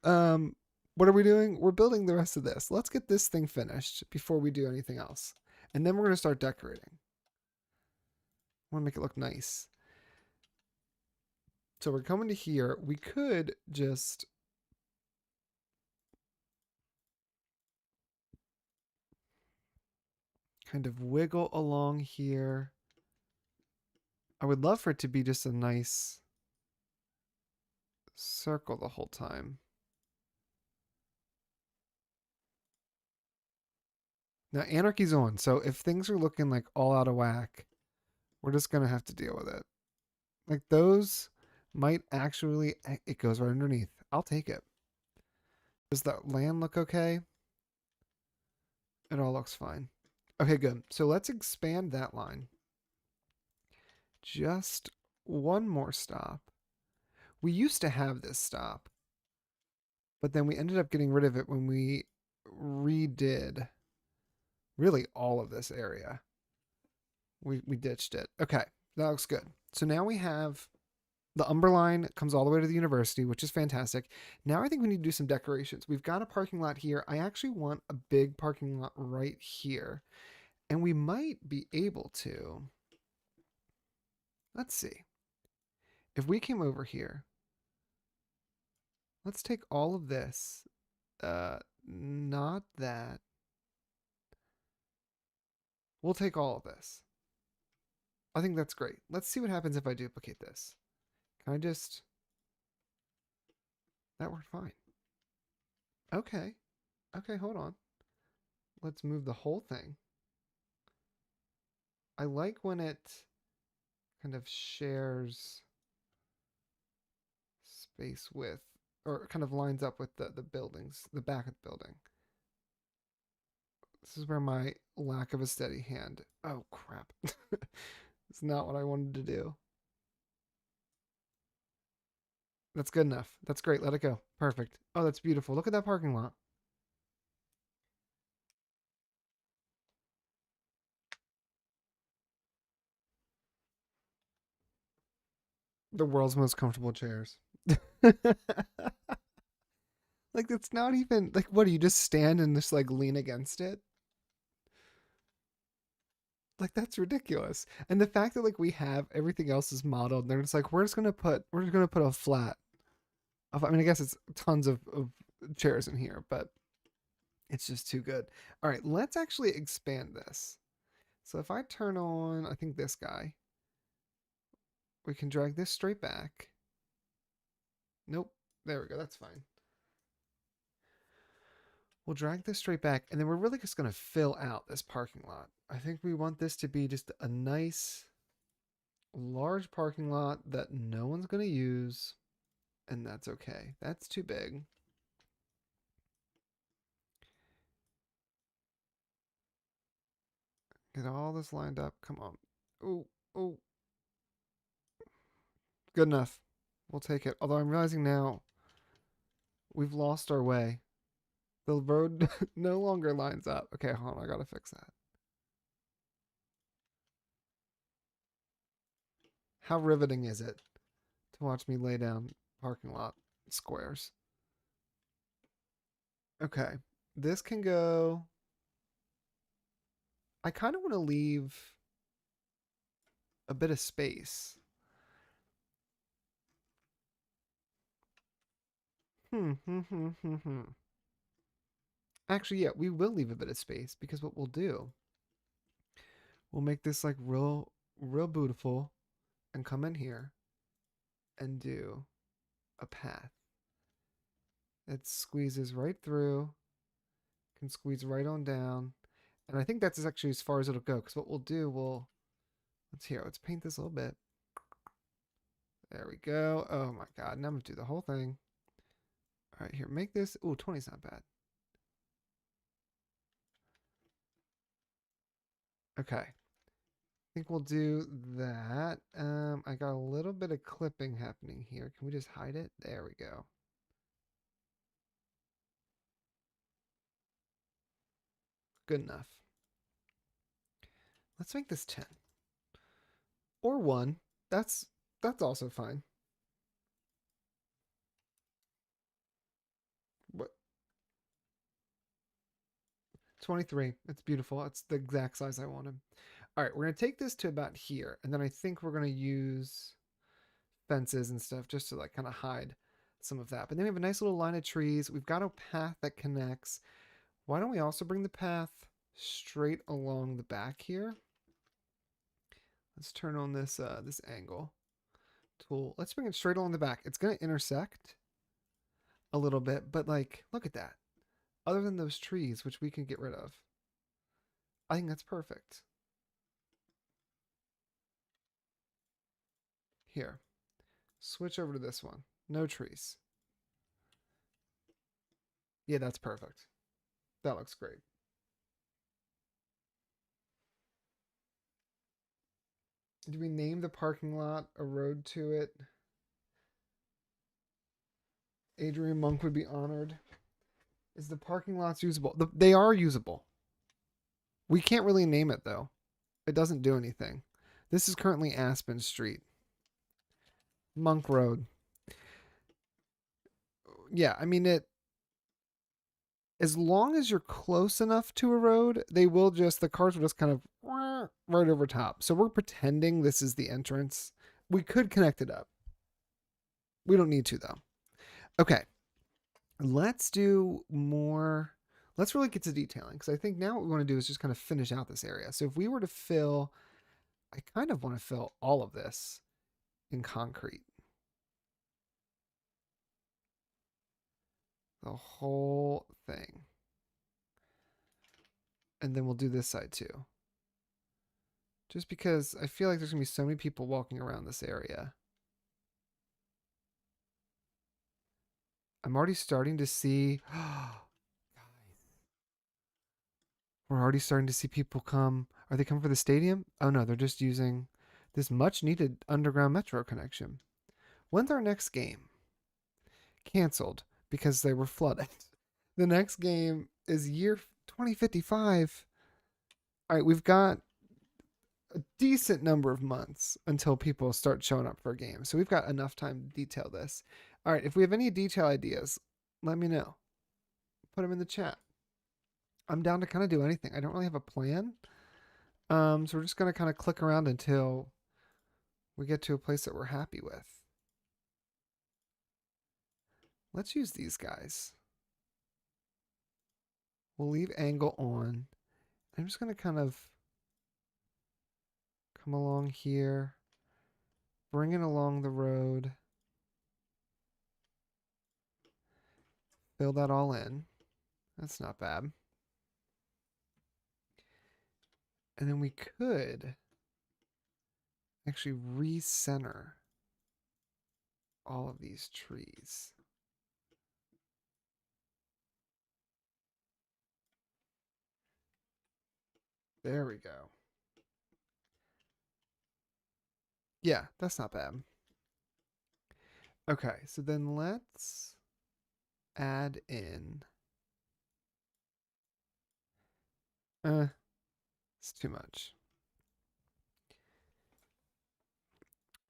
Um, what are we doing? We're building the rest of this. Let's get this thing finished before we do anything else. And then we're going to start decorating. I want to make it look nice. So we're coming to here. We could just kind of wiggle along here. I would love for it to be just a nice circle the whole time. Now, anarchy's on, so if things are looking like all out of whack, we're just going to have to deal with it. Like those might actually, it goes right underneath. I'll take it. Does that land look okay? It all looks fine. Okay, good. So let's expand that line. Just one more stop. We used to have this stop, but then we ended up getting rid of it when we redid really all of this area. We ditched it. Okay, that looks good. So now we have the Umber line comes all the way to the university, which is fantastic. Now I think we need to do some decorations. We've got a parking lot here. I actually want a big parking lot right here. And we might be able to. Let's see. If we came over here, let's take all of this. Not that. We'll take all of this. I think that's great. Let's see what happens if I duplicate this. Can I just... That worked fine. Okay. Okay, hold on. Let's move the whole thing. I like when it kind of shares space with, or kind of lines up with the buildings, the back of the building. This is where my lack of a steady hand. Oh, crap. It's not what I wanted to do. That's good enough. That's great. Let it go. Perfect. Oh, that's beautiful. Look at that parking lot. The world's most comfortable chairs. Like, it's not even, like, what, do you just stand and just, like, lean against it? Like, that's ridiculous. And the fact that, like, we have everything else is modeled, and they're just like, we're just gonna put a flat. I mean, I guess it's tons of chairs in here, but it's just too good. All right, let's actually expand this. So if I turn on, I think this guy, we can drag this straight back. Nope. There we go. That's fine. We'll drag this straight back, and then we're really just going to fill out this parking lot. I think we want this to be just a nice, large parking lot that no one's going to use, and that's okay. That's too big. Get all this lined up. Come on. Oh, oh. Good enough. We'll take it. Although I'm realizing now we've lost our way. The road no longer lines up. Okay, hold on. I gotta fix that. How riveting is it to watch me lay down parking lot squares? Okay. This can go. I kind of want to leave a bit of space. Hmm. Actually, yeah, we will leave a bit of space because what we'll do, we'll make this like real beautiful and come in here and do a path that squeezes right through, can squeeze right on down. And I think that's actually as far as it'll go because what we'll do, let's paint this a little bit. There we go. Oh my God. Now I'm going to do the whole thing. All right, here, make this. Ooh, 20 is not bad. Okay. I think we'll do that. I got a little bit of clipping happening here. Can we just hide it? There we go. Good enough. Let's make this 10. Or 1. That's also fine. What? 23. It's beautiful. It's the exact size I wanted. All right, we're going to take this to about here. And then I think we're going to use fences and stuff just to like kind of hide some of that. But then we have a nice little line of trees. We've got a path that connects. Why don't we also bring the path straight along the back here? Let's turn on this angle tool. Let's bring it straight along the back. It's going to intersect a little bit, but like, look at that. Other than those trees, which we can get rid of, I think that's perfect. Here, switch over to this one. No trees. Yeah, that's perfect. That looks great. Do we name the parking lot a road to it? Adrian Monk would be honored. Is the parking lots usable? They are usable. We can't really name it though. It doesn't do anything. This is currently Aspen Street. Monk Road. Yeah, I mean it as long as you're close enough to a road, the cars will just kind of right over top. So we're pretending this is the entrance. We could connect it up. We don't need to though. Okay. Let's do more. Let's really get to detailing because I think now what we want to do is just kind of finish out this area. So if we were to fill, I kind of want to fill all of this in concrete. The whole thing. And then we'll do this side too. Just because I feel like there's going to be so many people walking around this area. I'm already starting to see. We're already starting to see people come. Are they coming for the stadium? Oh no, they're just using this much needed underground metro connection. When's our next game? Canceled because they were flooded. The next game is year 2055. All right, we've got a decent number of months until people start showing up for a game. So we've got enough time to detail this. All right, if we have any detail ideas, let me know. Put them in the chat. I'm down to kind of do anything. I don't really have a plan. So we're just going to kind of click around until we get to a place that we're happy with. Let's use these guys. We'll leave angle on. I'm just going to kind of come along here, bring it along the road, fill that all in. That's not bad. And then we could actually recenter all of these trees. There we go. Yeah, that's not bad. Okay, so then let's add in. It's too much.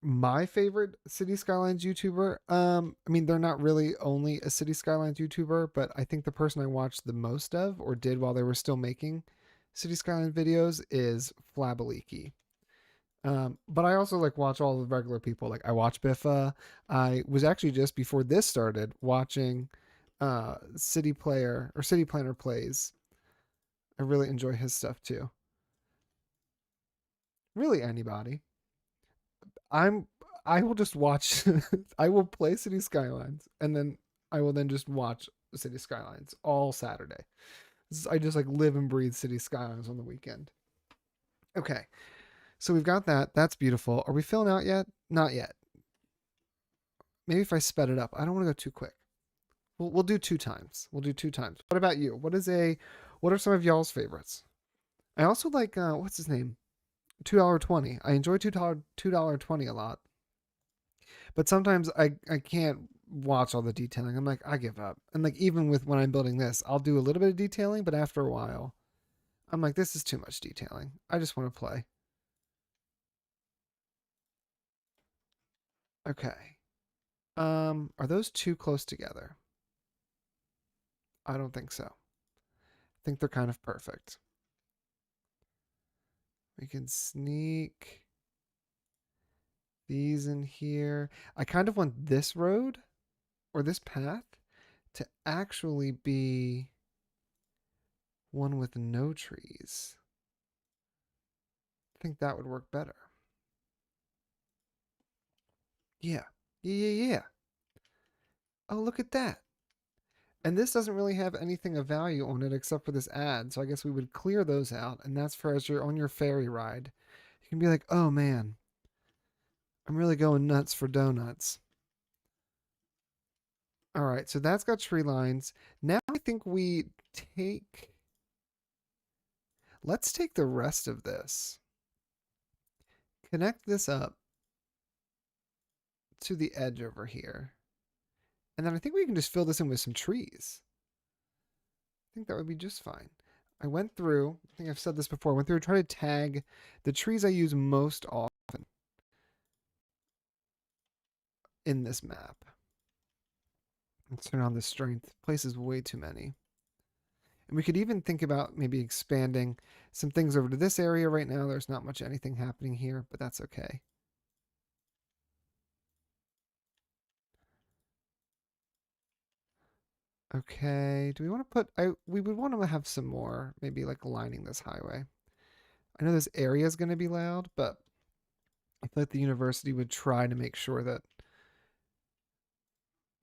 my favorite City Skylines YouTuber. I mean, they're not really only a City Skylines YouTuber, but I think the person I watched the most of, or did while they were still making City Skylines videos, is Flabaliki. But I also like watch all the regular people. Like I watch Biffa. I was actually just before this started watching City Player or City Planner Plays. I really enjoy his stuff too. Really anybody. I'm I will just watch I will play City Skylines and then I will then just watch City Skylines all Saturday. I just like live and breathe City Skylines on the weekend. Okay. So we've got that. That's beautiful. Are we filling out yet? Not yet. Maybe if I sped it up. I don't want to go too quick. We'll do two times. We'll do two times. What about you? What are some of y'all's favorites? I also like what's his name? $2.20. I enjoy $2.20 a lot. But sometimes I can't watch all the detailing. I'm like, I give up. And like even with when I'm building this, I'll do a little bit of detailing, but after a while, I'm like, this is too much detailing. I just want to play. Okay. Are those too close together? I don't think so. I think they're kind of perfect. We can sneak these in here. I kind of want this road or this path to actually be one with no trees. I think that would work better. Yeah. Yeah. Oh, look at that. And this doesn't really have anything of value on it except for this ad. So I guess we would clear those out. And that's for as you're on your ferry ride. You can be like, oh man, I'm really going nuts for donuts. All right. So that's got tree lines. Now I think take, let's take the rest of this, connect this up to the edge over here. And then I think we can just fill this in with some trees. I think that would be just fine. I went through, I think I've said this before, I went through and tried to tag the trees I use most often in this map. Let's turn on the strength. Places way too many. And we could even think about maybe expanding some things over to this area right now. There's not much anything happening here, but that's okay. Okay, do we want to put, we would want to have some more, maybe like lining this highway. I know this area is going to be loud, but I feel like the university would try to make sure that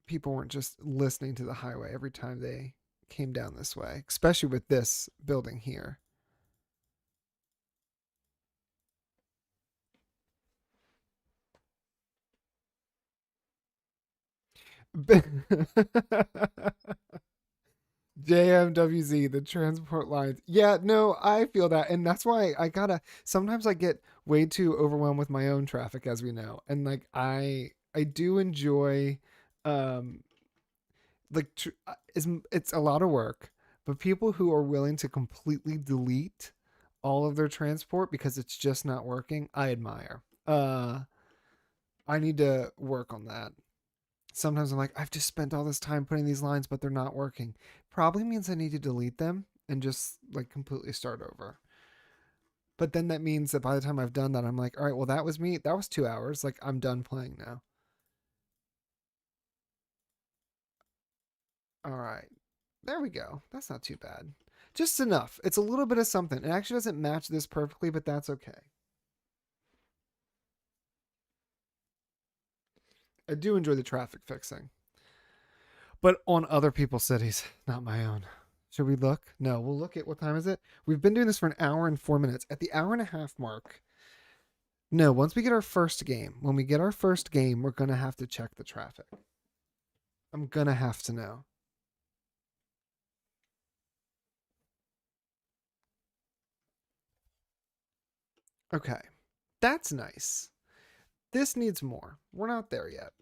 people weren't just listening to the highway every time they came down this way, especially with this building here. JMWZ, the transport lines. Yeah, no, I feel that. And that's why I gotta, sometimes I get way too overwhelmed with my own traffic, as we know. And like, I do enjoy, um, like, it's a lot of work, but people who are willing to completely delete all of their transport because it's just not working, I admire. I need to work on that. Sometimes I'm like, I've just spent all this time putting these lines, but they're not working. Probably means I need to delete them and just like completely start over. But then that means that by the time I've done that, I'm like, all right, well, that was me. That was 2 hours. Like, I'm done playing now. All right. There we go. That's not too bad. Just enough. It's a little bit of something. It actually doesn't match this perfectly, but that's okay. I do enjoy the traffic fixing, but on other people's cities, not my own. Should we look? No, we'll look at what time is it? We've been doing this for an hour and 4 minutes. At the hour and a half mark, no, once we get our first game, when we get our first game, we're going to have to check the traffic. I'm going to have to know. Okay, that's nice. This needs more. We're not there yet.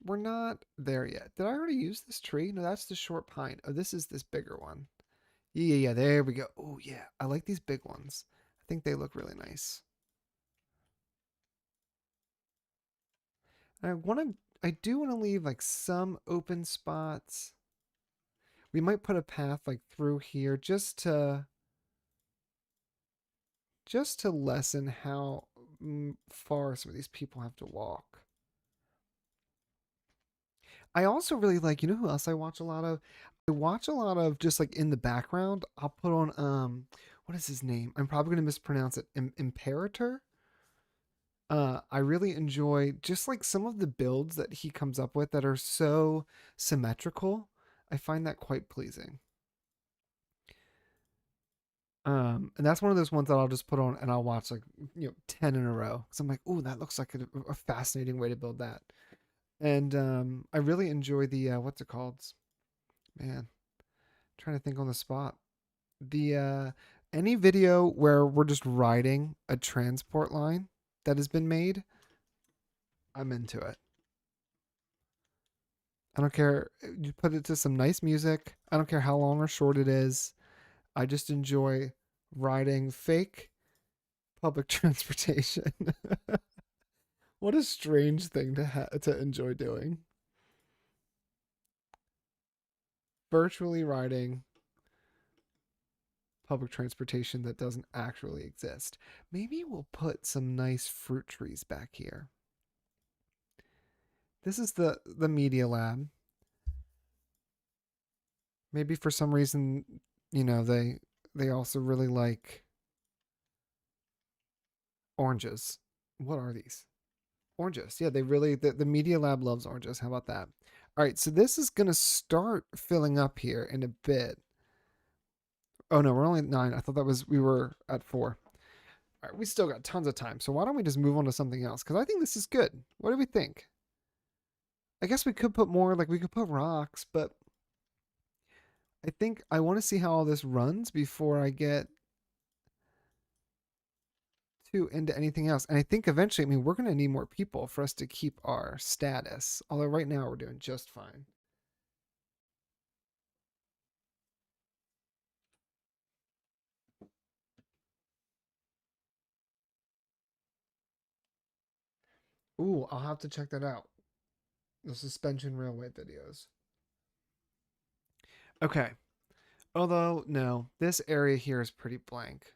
We're not there yet. Did I already use this tree? No, that's the short pine. Oh, this is this bigger one. Yeah. There we go. Oh, yeah. I like these big ones. I think they look really nice. I do want to leave like some open spots. We might put a path like through here just to lessen how far some of these people have to walk. I also really like, you know who else I watch a lot of? I watch a lot of just like in the background. I'll put on what is his name? I'm probably gonna mispronounce it. Imperator. I really enjoy just like some of the builds that he comes up with that are so symmetrical. I find that quite pleasing. And that's one of those ones that I'll just put on and I'll watch like 10 in a row because I'm like, oh, that looks like a fascinating way to build that. And I really enjoy the what's it called? Man, trying to think on the spot. The any video where we're just riding a transport line that has been made, I'm into it. I don't care. You put it to some nice music. I don't care how long or short it is. I just enjoy riding fake public transportation. What a strange thing to enjoy doing. Virtually riding public transportation that doesn't actually exist. Maybe we'll put some nice fruit trees back here. This is the media lab. Maybe for some reason, they also really like oranges. What are these? Oranges. Yeah, the media lab loves oranges. How about that? All right, so this is gonna start filling up here in a bit. Oh no, we're only at 9. I thought we were at 4. All right, we still got tons of time. So why don't we just move on to something else? Because I think this is good. What do we think? I guess we could put more, like we could put rocks, but I think I want to see how all this runs before I get too into anything else. And I think eventually, I mean, we're going to need more people for us to keep our status. Although right now we're doing just fine. Ooh, I'll have to check that out. The suspension railway videos. Okay. Although no, this area here is pretty blank.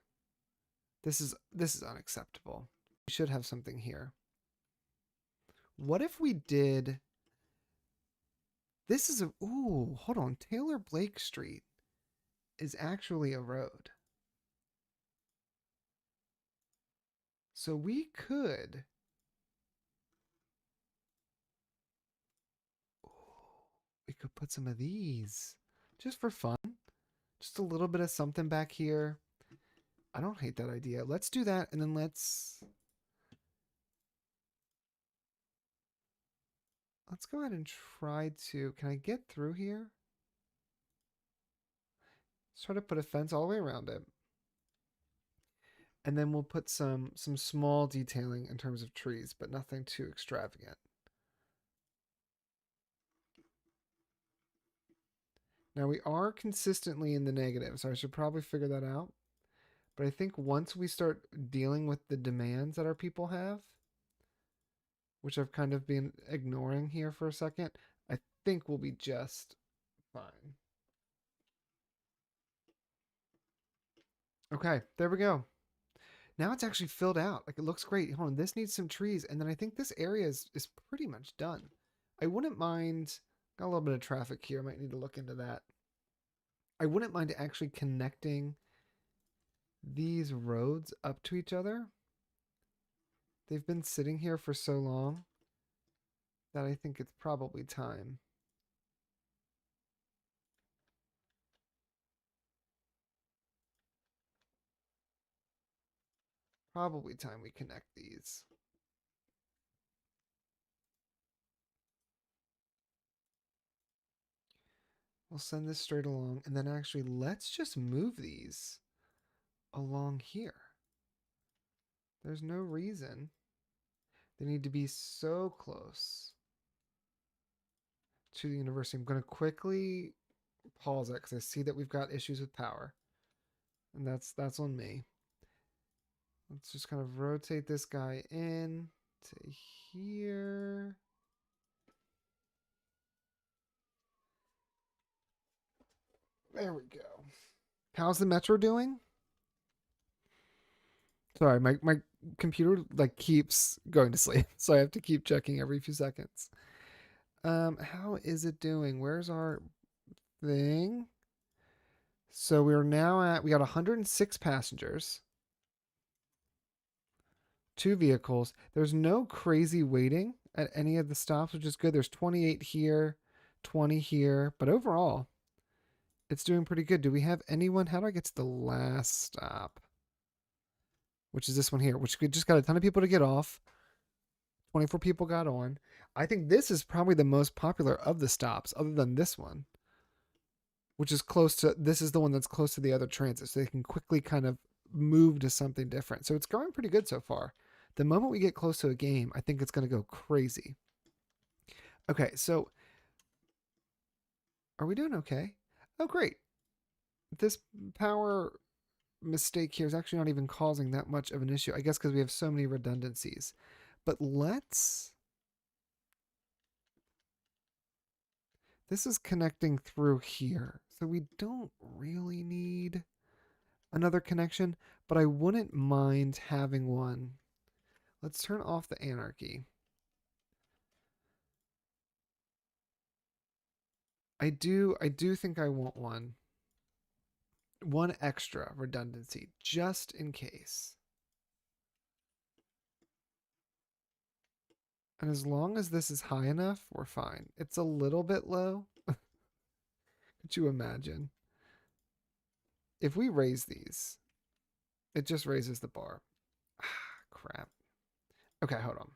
This is unacceptable. We should have something here. What if we did this is a ooh, hold on. Taylor Blake Street is actually a road. So we could put some of these just for fun. Just a little bit of something back here. I don't hate that idea. Let's do that and then let's go ahead and try to can I get through here? Let's try to put a fence all the way around it. And then we'll put some small detailing in terms of trees, but nothing too extravagant. Now we are consistently in the negative, so I should probably figure that out. But I think once we start dealing with the demands that our people have, which I've kind of been ignoring here for a second, I think we'll be just fine. Okay, there we go. Now it's actually filled out. Like it looks great. Hold on, this needs some trees, and then I think this area is pretty much done. I wouldn't mind. Got a little bit of traffic here. I might need to look into that. I wouldn't mind actually connecting these roads up to each other. They've been sitting here for so long that I think it's probably time. Probably time we connect these. We'll send this straight along, and then actually let's just move these along here. There's no reason they need to be so close to the university. I'm going to quickly pause it because I see that we've got issues with power, and that's on me. Let's just kind of rotate this guy in to here. There we go. How's the metro doing? Sorry, my computer like keeps going to sleep, so I have to keep checking every few seconds. How is it doing? Where's our thing? So we're now at we got 106 passengers, two vehicles. There's no crazy waiting at any of the stops, which is good. There's 28 here, 20 here, but overall, it's doing pretty good. Do we have anyone? How do I get to the last stop? Which is this one here, which we just got a ton of people to get off. 24 people got on. I think this is probably the most popular of the stops, other than this one, which is close to, this is the one that's close to the other transit, so they can quickly kind of move to something different. So it's going pretty good so far. The moment we get close to a game, I think it's going to go crazy. Okay, so are we doing okay? Oh, great. This power mistake here is actually not even causing that much of an issue. I guess because we have so many redundancies. But let's... This is connecting through here. So we don't really need another connection, but I wouldn't mind having one. Let's turn off the anarchy. I do think I want one extra redundancy just in case. And as long as this is high enough, we're fine. It's a little bit low. Could you imagine? If we raise these, it just raises the bar. Crap. Okay, hold on.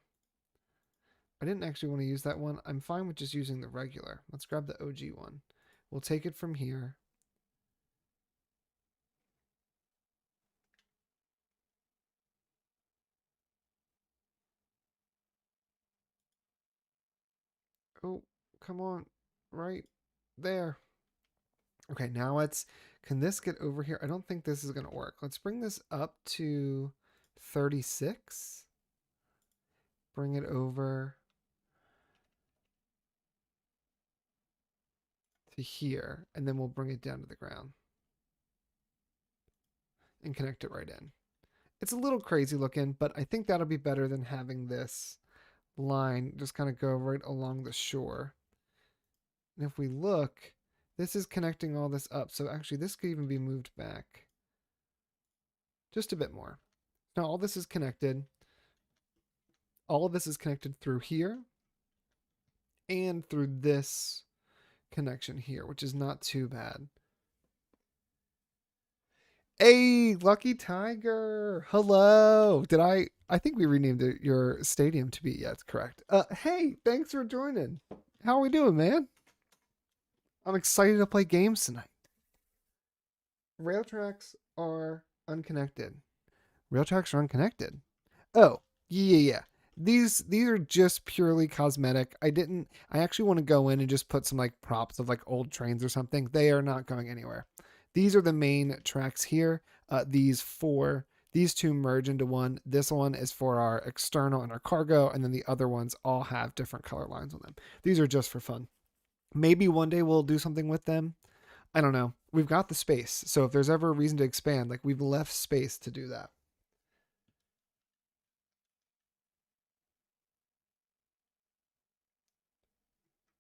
I didn't actually want to use that one. I'm fine with just using the regular. Let's grab the OG one. We'll take it from here. Oh, come on. Right there. Okay, now let's... Can this get over here? I don't think this is going to work. Let's bring this up to 36. Bring it over to here, and then we'll bring it down to the ground and connect it right in. It's a little crazy looking, but I think that'll be better than having this line just kind of go right along the shore. And if we look, this is connecting all this up. So actually this could even be moved back just a bit more. Now all this is connected. All of this is connected through here and through this connection here, which is not too bad. Hey, Lucky Tiger. Hello. I think we renamed your stadium to be, yes, correct. Hey, thanks for joining. How are we doing, man? I'm excited to play games tonight. Rail tracks are unconnected. Rail tracks are unconnected. Oh, yeah. These are just purely cosmetic. I actually want to go in and just put some like props of like old trains or something. They are not going anywhere. These are the main tracks here. These two merge into one. This one is for our external and our cargo, and then the other ones all have different color lines on them. These are just for fun. Maybe one day we'll do something with them. I don't know. We've got the space. So if there's ever a reason to expand, like we've left space to do that.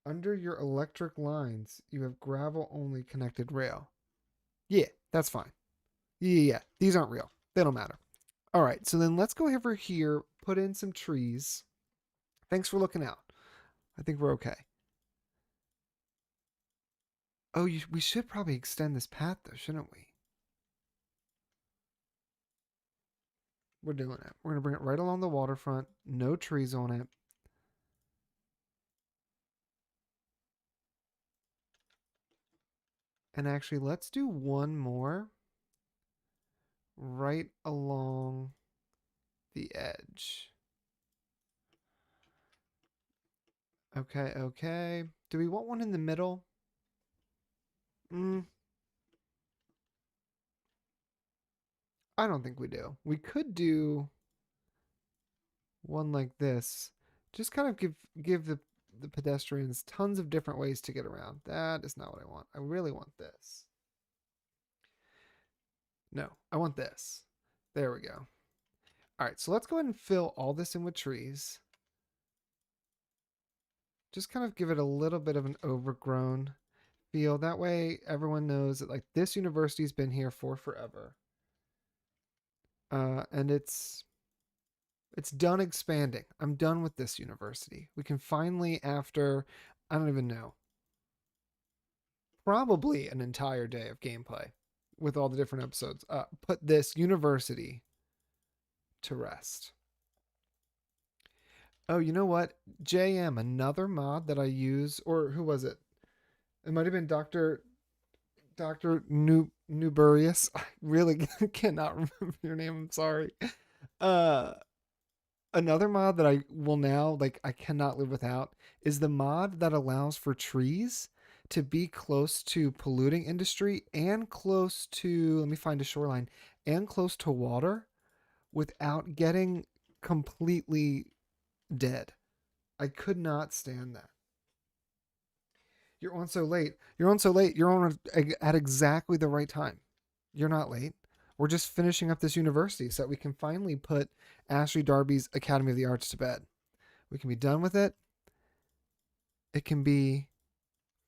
Under your electric lines, you have gravel only connected rail. Yeah, that's fine. Yeah. These aren't real. They don't matter. All right, so then let's go over here, put in some trees. Thanks for looking out. I think we're okay. Oh, we should probably extend this path though, shouldn't we? We're doing it. We're going to bring it right along the waterfront. No trees on it. And actually, let's do one more right along the edge. Okay. Do we want one in the middle? I don't think we do. We could do one like this. Just kind of give the pedestrians tons of different ways to get around. That is not what I want. I really want this. No, I want this. There we go. All right, so let's go ahead and fill all this in with trees. Just kind of give it a little bit of an overgrown feel. That way everyone knows that like this university's been here for forever. And it's done expanding. I'm done with this university. We can finally, after I don't even know, probably an entire day of gameplay with all the different episodes, put this university to rest. Oh, you know what? JM, another mod that I use, or who was it? It might have been Dr. Nuburius. I really cannot remember your name. I'm sorry. Uh, Another mod that I will now, like, I cannot live without is the mod that allows for trees to be close to polluting industry and close to, let me find a shoreline, and close to water without getting completely dead. I could not stand that. You're on so late. You're on so late. You're on at exactly the right time. You're not late. We're just finishing up this university so that we can finally put Ashley Darby's Academy of the Arts to bed. We can be done with it. It can be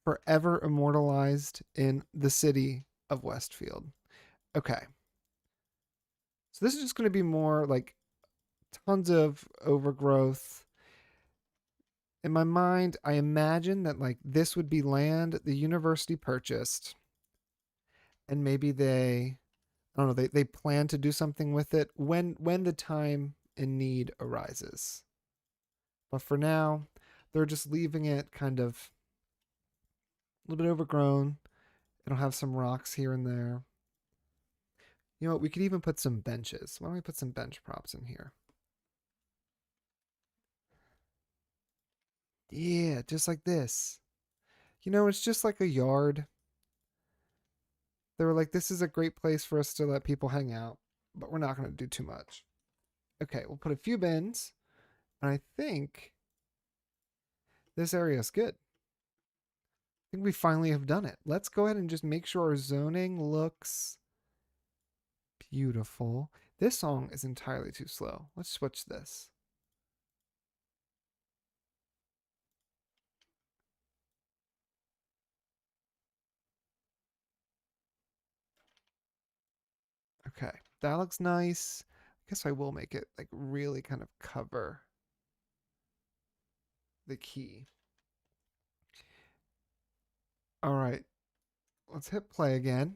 forever immortalized in the city of Westfield. Okay. So this is just going to be more like tons of overgrowth. In my mind, I imagine that like this would be land the university purchased and maybe I don't know, they plan to do something with it when the time and need arises. But for now, they're just leaving it kind of a little bit overgrown. It'll have some rocks here and there. You know what? We could even put some benches. Why don't we put some bench props in here? Yeah, just like this. You know, it's just like a yard. They were like, this is a great place for us to let people hang out, but we're not going to do too much. Okay, we'll put a few bins, and I think this area is good. I think we finally have done it. Let's go ahead and just make sure our zoning looks beautiful. This song is entirely too slow. Let's switch this. Okay, that looks nice. I guess I will make it like really kind of cover the key. All right, let's hit play again.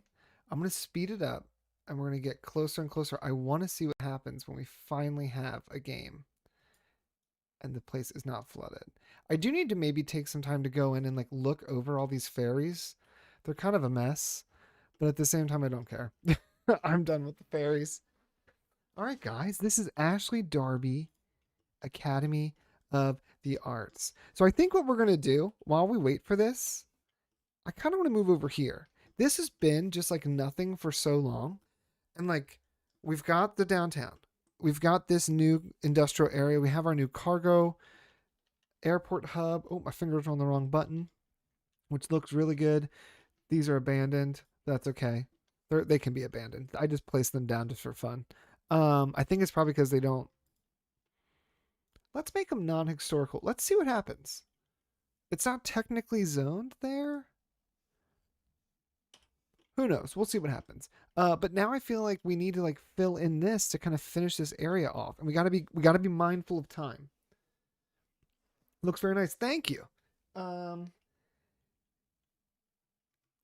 I'm going to speed it up and we're going to get closer and closer. I want to see what happens when we finally have a game and the place is not flooded. I do need to maybe take some time to go in and like look over all these fairies. They're kind of a mess, but at the same time, I don't care. I'm done with the fairies. All right, guys, this is Ashley Darby, Academy of the Arts. So I think what we're going to do while we wait for this, I kind of want to move over here. This has been just like nothing for so long. And like, we've got the downtown. We've got this new industrial area. We have our new cargo airport hub. Oh, my finger's on the wrong button, which looks really good. These are abandoned. That's okay. They can be abandoned. I just place them down just for fun. I think it's probably because they don't. Let's make them non-historical. Let's see what happens. It's not technically zoned there. Who knows? We'll see what happens. But now I feel like we need to like fill in this to kind of finish this area off, and we gotta be mindful of time. Looks very nice. Thank you. Um,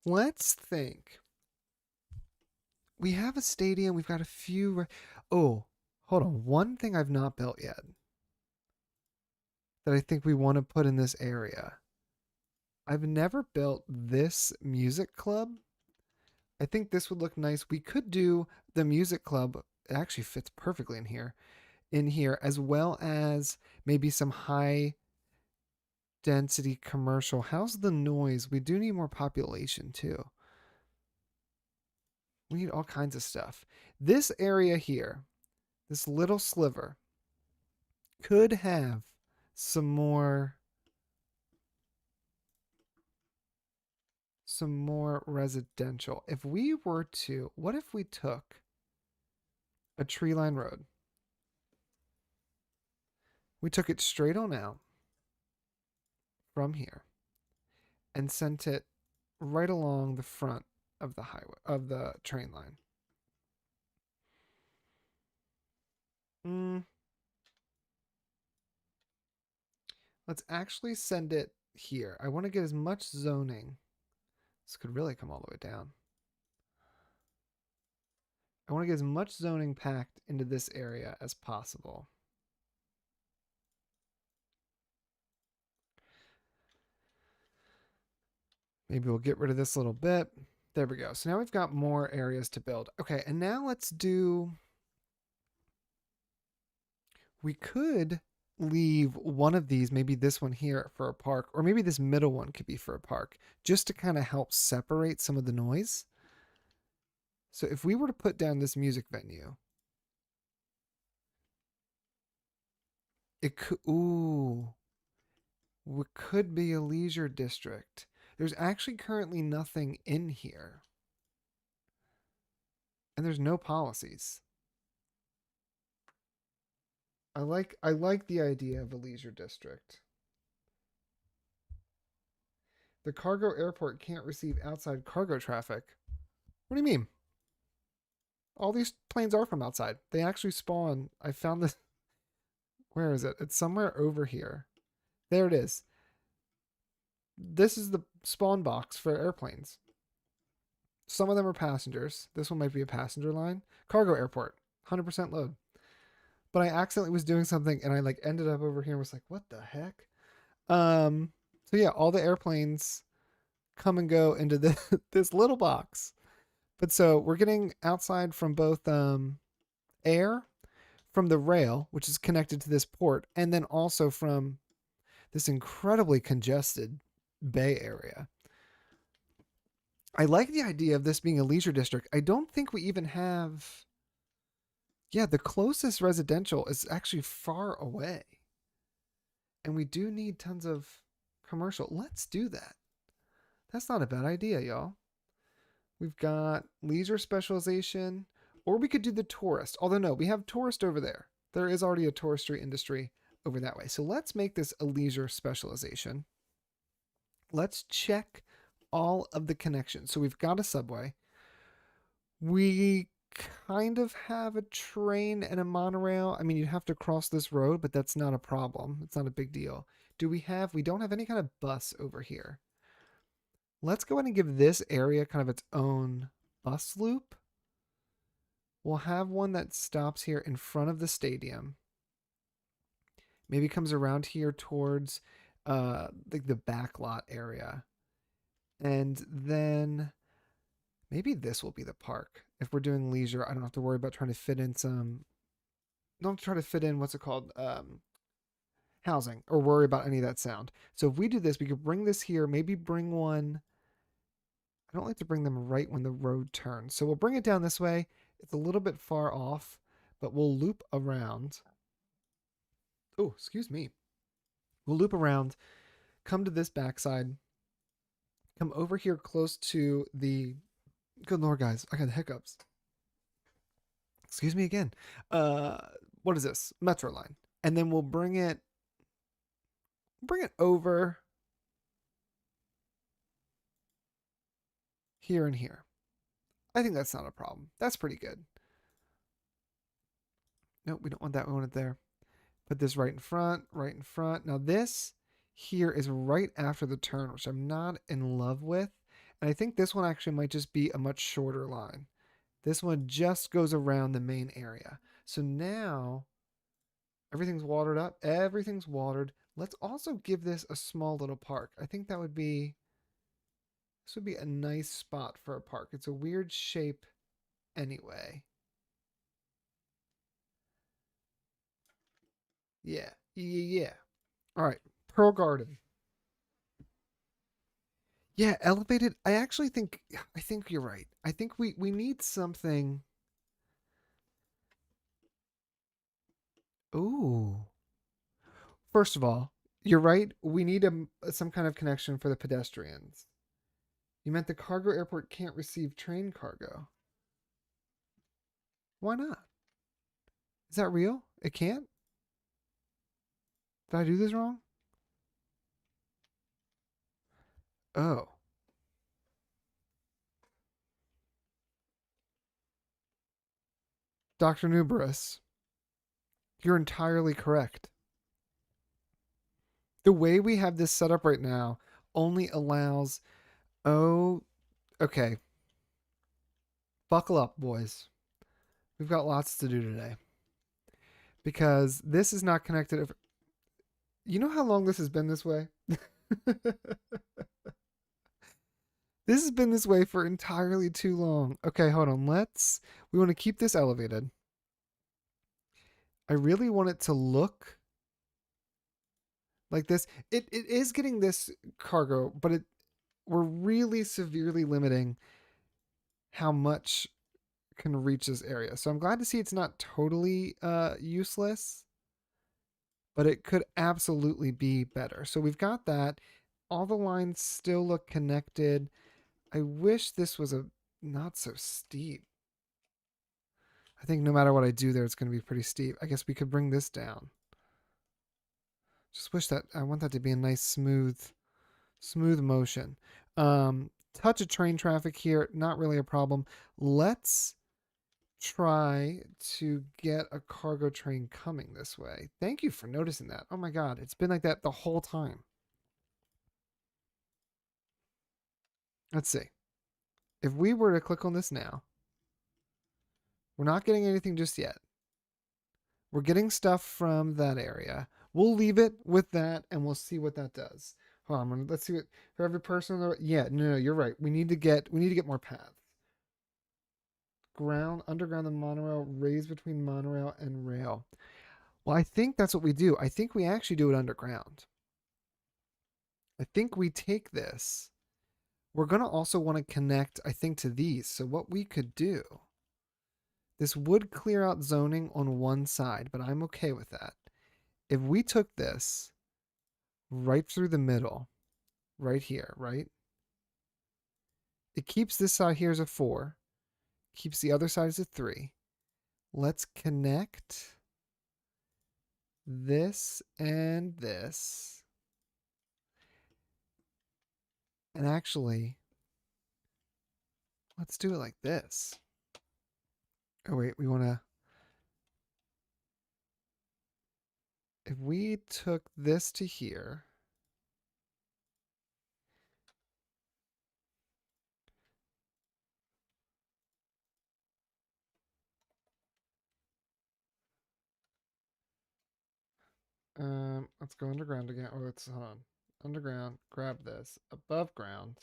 let's think. We have a stadium. We've got a few. Oh, hold on. One thing I've not built yet that I think we want to put in this area. I've never built this music club. I think this would look nice. We could do the music club. It actually fits perfectly in here, as well as maybe some high density commercial. How's the noise? We do need more population too. We need all kinds of stuff. This area here, this little sliver, could have some more some more residential. If we were to, what if we took a tree line road? We took it straight on out from here and sent it right along the front of the highway of the train line. Mm, let's actually send it here. I want to get as much zoning. This could really come all the way down. I want to get as much zoning packed into this area as possible. Maybe we'll get rid of this little bit. There we go. So now we've got more areas to build. Okay, and now let's do... We could leave one of these, maybe this one here for a park, or maybe this middle one could be for a park, just to kind of help separate some of the noise. So if we were to put down this music venue, it could, ooh, it could be a leisure district. There's actually currently nothing in here. And there's no policies. I like the idea of a leisure district. The cargo airport can't receive outside cargo traffic. What do you mean? All these planes are from outside. They actually spawn. I found this. Where is it? It's somewhere over here. There it is. This is the spawn box for airplanes. Some of them are passengers. This one might be a passenger line. Cargo airport, 100% load. But I accidentally was doing something and I like ended up over here and was like, what the heck? So yeah, all the airplanes come and go into this little box. But so we're getting outside from both air, from the rail, which is connected to this port, and then also from this incredibly congested bay area. I like the idea of this being a leisure district. I don't think we even have... Yeah, the closest residential is actually far away. And we do need tons of commercial. Let's do that. That's not a bad idea, y'all. We've got leisure specialization, or we could do the tourist. Although no, we have tourist over there. There is already a touristry industry over that way. So let's make this a leisure specialization. Let's check all of the connections. So we've got a subway. We kind of have a train and a monorail. I mean, you'd have to cross this road, but that's not a problem. It's not a big deal. We don't have any kind of bus over here. Let's go ahead and give this area kind of its own bus loop. We'll have one that stops here in front of the stadium. Maybe comes around here towards the back lot area. And then maybe this will be the park. If we're doing leisure, I don't have to worry about trying to fit in some... Don't try to fit in, what's it called? Housing, or worry about any of that sound. So if we do this, we could bring this here, maybe bring one... I don't like to bring them right when the road turns. So we'll bring it down this way. It's a little bit far off, but we'll loop around. Oh, excuse me. We'll loop around, come to this backside, come over here close to the... Good Lord, guys, I got the hiccups. Excuse me again. What is this? Metro line. And then we'll bring it over here and here. I think that's not a problem. That's pretty good. Nope, we don't want that. We want it there. Put this right in front, right in front. Now this here is right after the turn, which I'm not in love with. And I think this one actually might just be a much shorter line. This one just goes around the main area. So now everything's watered up. Everything's watered. Let's also give this a small little park. I think that would be... This would be a nice spot for a park. It's a weird shape anyway. Yeah. Yeah. All right. Pearl Garden. Yeah, elevated. I think you're right. I think we need something. Ooh. First of all, you're right. We need some kind of connection for the pedestrians. You meant the cargo airport can't receive train cargo. Why not? Is that real? It can't? Did I do this wrong? Oh. Dr. Nuberus, you're entirely correct. The way we have this set up right now only allows. Oh, okay. Buckle up, boys. We've got lots to do today. Because this is not connected. You know how long this has been this way? This has been this way for entirely too long. Okay, hold on. We want to keep this elevated. I really want it to look like this. It is getting this cargo, but we're really severely limiting how much can reach this area. So I'm glad to see it's not totally useless, but it could absolutely be better. So we've got that. All the lines still look connected. I wish this was a not so steep. I think no matter what I do there, it's going to be pretty steep. I guess we could bring this down. Just wish that I want that to be a nice smooth motion. Touch of train traffic here, not really a problem. Let's try to get a cargo train coming this way. Thank you for noticing that. Oh my god, it's been like that the whole time. Let's see. If we were to click on this now, we're not getting anything just yet. We're getting stuff from that area. We'll leave it with that and we'll see what that does. Hold on, let's see what for every person. Yeah, no, you're right. We need to get more paths. Ground, underground, and monorail, raise between monorail and rail. Well, I think that's what we do. I think we actually do it underground. I think we take this. We're going to also want to connect, I think, to these. So what we could do, this would clear out zoning on one side, but I'm okay with that. If we took this right through the middle, right here, right? It keeps this side here as a 4, keeps the other side as a 3. Let's connect this and this. And actually, let's do it like this. Oh, wait, we want to. If we took this to here. Let's go underground again. Oh, it's on. Underground, grab this. Above ground,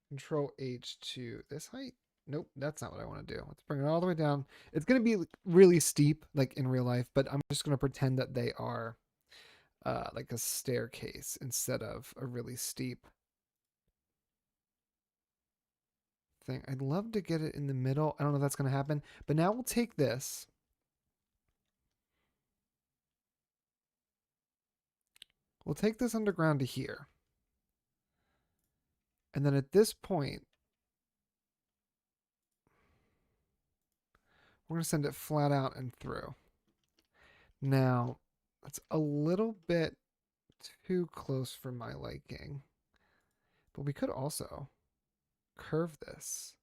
Control H to this height. Nope, that's not what I want to do. Let's bring it all the way down. It's going to be really steep, like in real life, but I'm just going to pretend that they are like a staircase instead of a really steep thing. I'd love to get it in the middle. I don't know if that's going to happen, but now we'll take this. We'll take this underground to here. And then at this point, we're going to send it flat out and through. Now, that's a little bit too close for my liking. But we could also curve this.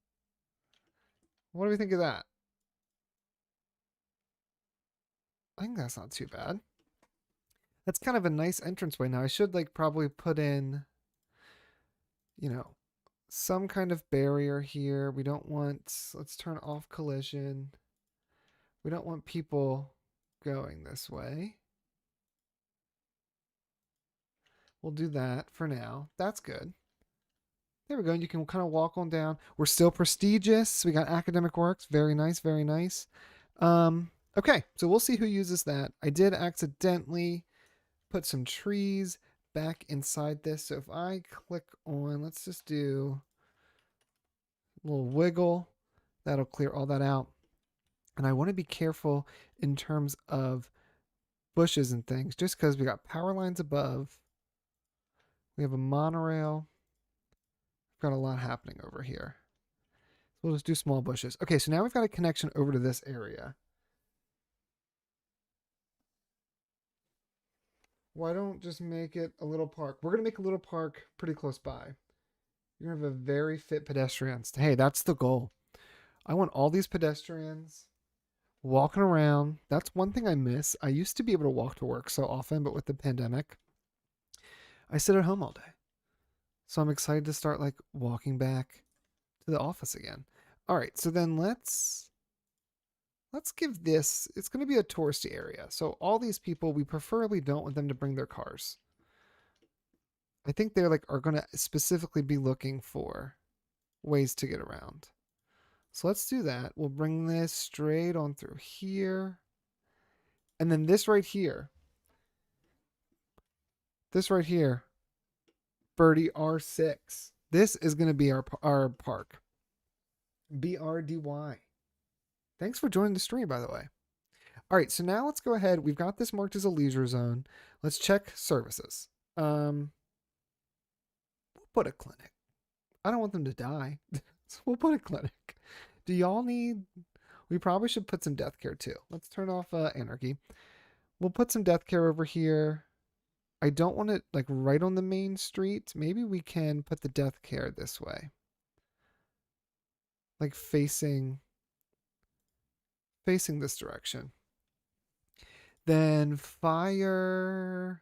What do we think of that? I think that's not too bad. That's kind of a nice entranceway. Now I should like probably put in, you know, some kind of barrier here. We don't want, let's turn off collision. We don't want people going this way. We'll do that for now. That's good. There we go. And you can kind of walk on down. We're still prestigious. We got academic works. Very nice. Very nice. Okay, so we'll see who uses that. I did accidentally put some trees back inside this. So if I click on, let's just do a little wiggle. That'll clear all that out. And I want to be careful in terms of bushes and things, just because we got power lines above. We have a monorail. We've got a lot happening over here. We'll just do small bushes. Okay, so now we've got a connection over to this area. Why don't just make it a little park? We're going to make a little park pretty close by. You're going to have a very fit pedestrians. Hey, that's the goal. I want all these pedestrians walking around. That's one thing I miss. I used to be able to walk to work so often, but with the pandemic, I sit at home all day. So I'm excited to start like walking back to the office again. All right, so then let's give this, it's going to be a touristy area. So all these people, we preferably don't want them to bring their cars. I think they're like are going to specifically be looking for ways to get around. So let's do that. We'll bring this straight on through here. And then this right here, Birdie R6. This is going to be our park. BRDY. Thanks for joining the stream, by the way. All right, so now let's go ahead. We've got this marked as a leisure zone. Let's check services. We'll put a clinic. I don't want them to die. So we'll put a clinic. Do y'all need... We probably should put some death care too. Let's turn off anarchy. We'll put some death care over here. I don't want it like right on the main street. Maybe we can put the death care this way. Like facing this direction. Then fire.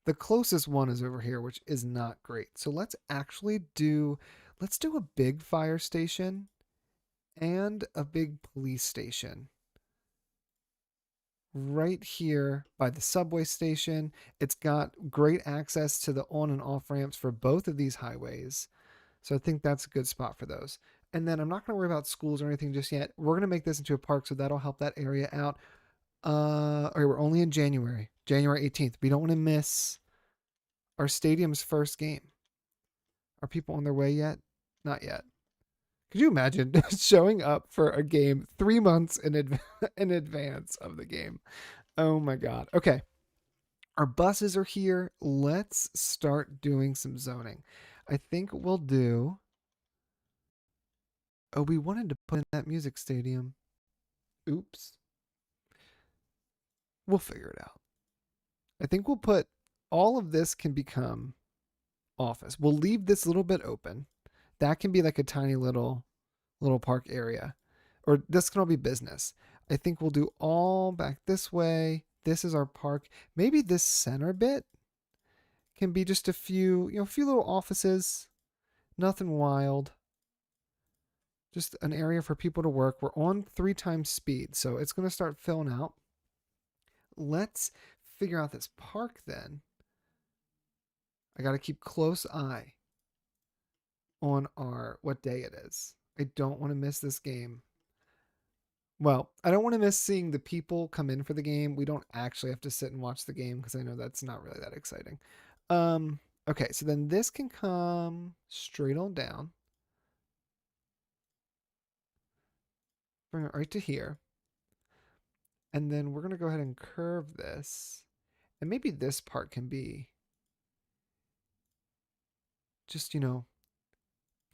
The closest one is over here, which is not great. So let's actually do a big fire station and a big police station. Right here by the subway station. It's got great access to the on and off ramps for both of these highways. So I think that's a good spot for those. And then I'm not going to worry about schools or anything just yet. We're going to make this into a park, so that'll help that area out. Okay, we're only in January 18th. We don't want to miss our stadium's first game. Are people on their way yet? Not yet. Could you imagine showing up for a game 3 months in advance of the game? Oh my God. Okay. Our buses are here. Let's start doing some zoning. I think we'll do... Oh, we wanted to put in that music stadium. Oops. We'll figure it out. I think we'll put all of this can become office. We'll leave this little bit open. That can be like a tiny little park area. Or this can all be business. I think we'll do all back this way. This is our park. Maybe this center bit can be just a few little offices. Nothing wild. Just an area for people to work. We're on 3 times speed, so it's going to start filling out. Let's figure out this park then. I got to keep close eye on what day it is. I don't want to miss this game. Well, I don't want to miss seeing the people come in for the game. We don't actually have to sit and watch the game because I know that's not really that exciting. Okay, so then this can come straight on down. Bring it right to here. And then we're going to go ahead and curve this. And maybe this part can be just,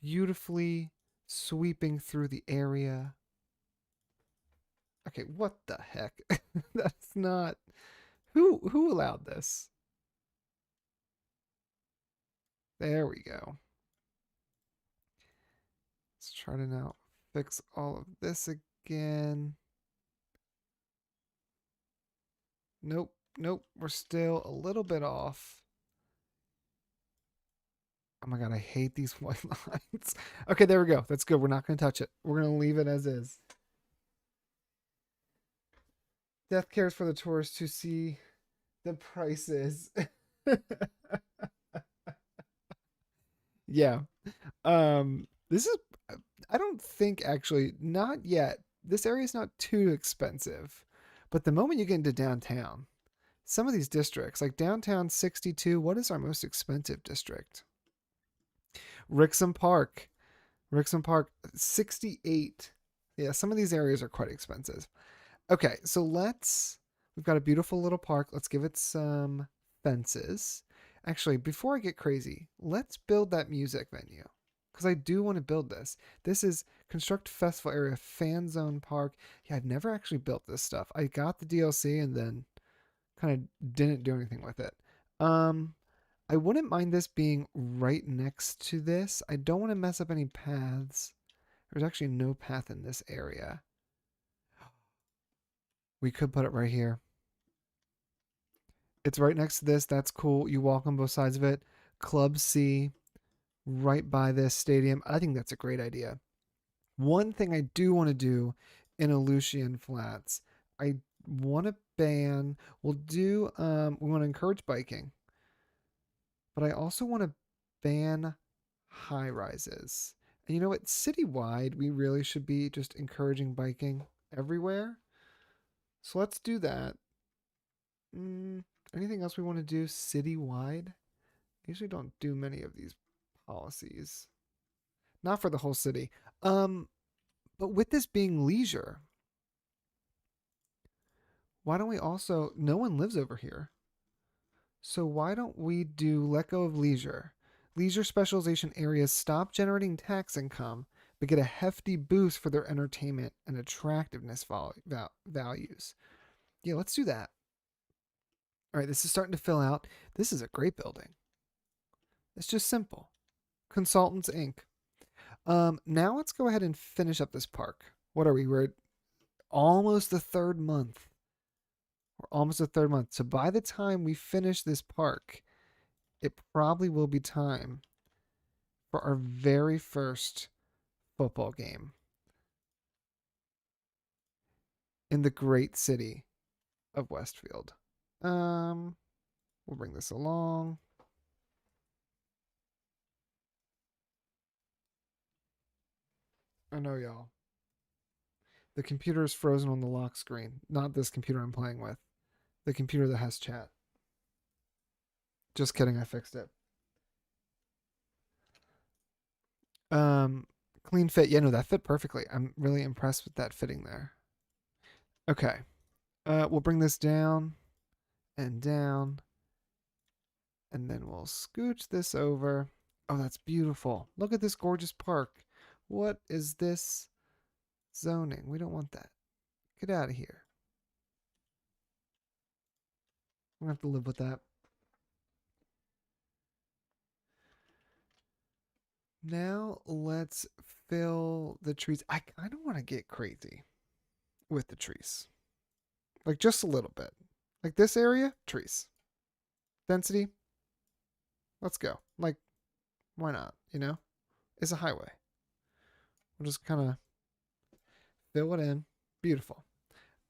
beautifully sweeping through the area. Okay, what the heck? That's not... Who allowed this? There we go. Let's try to now fix all of this again. Nope. We're still a little bit off. Oh my God, I hate these white lines. Okay, there we go. That's good. We're not going to touch it. We're going to leave it as is. Death cares for the tourists to see the prices. Yeah. This is, I don't think actually, not yet. This area is not too expensive. But the moment you get into downtown, some of these districts, like downtown 62, what is our most expensive district? Rixham Park, 68. Yeah, some of these areas are quite expensive. Okay, so we've got a beautiful little park. Let's give it some fences. Actually, before I get crazy, let's build that music venue. Because I do want to build this. This is Construct Festival Area, Fan Zone Park. Yeah, I've never actually built this stuff. I got the DLC and then kind of didn't do anything with it. Um, I wouldn't mind this being right next to this. I don't want to mess up any paths. There's actually no path in this area. We could put it right here. It's right next to this. That's cool. You walk on both sides of it. Club C, right by this stadium. I think that's a great idea. One thing I do want to do in Aleutian Flats, I want to ban, we want to encourage biking, but I also want to ban high rises. And you know what? Citywide, we really should be just encouraging biking everywhere. So let's do that. Anything else we want to do citywide? I usually don't do many of these policies. Not for the whole city. Um, but with this being leisure, why don't we also, no one lives over here. So why don't we do let go of leisure? Leisure specialization areas stop generating tax income, but get a hefty boost for their entertainment and attractiveness values. Yeah, let's do that. All right, this is starting to fill out. This is a great building. It's just simple. Consultants Inc. Now let's go ahead and finish up this park. What are we? We're almost the third month. We're almost the third month. So by the time we finish this park, it probably will be time for our very first football game in the great city of Westfield. We'll bring this along. I know, y'all. The computer is frozen on the lock screen. Not this computer I'm playing with. The computer that has chat. Just kidding, I fixed it. Clean fit. Yeah, no, that fit perfectly. I'm really impressed with that fitting there. Okay. We'll bring this down and down. And then we'll scooch this over. Oh, that's beautiful. Look at this gorgeous park. What is this zoning? We don't want that. Get out of here. We're going to have to live with that. Now let's fill the trees. I don't want to get crazy with the trees. Like just a little bit. Like this area, trees. Density, let's go. Like, why not? You know? It's a highway. We'll just kind of fill it in. Beautiful.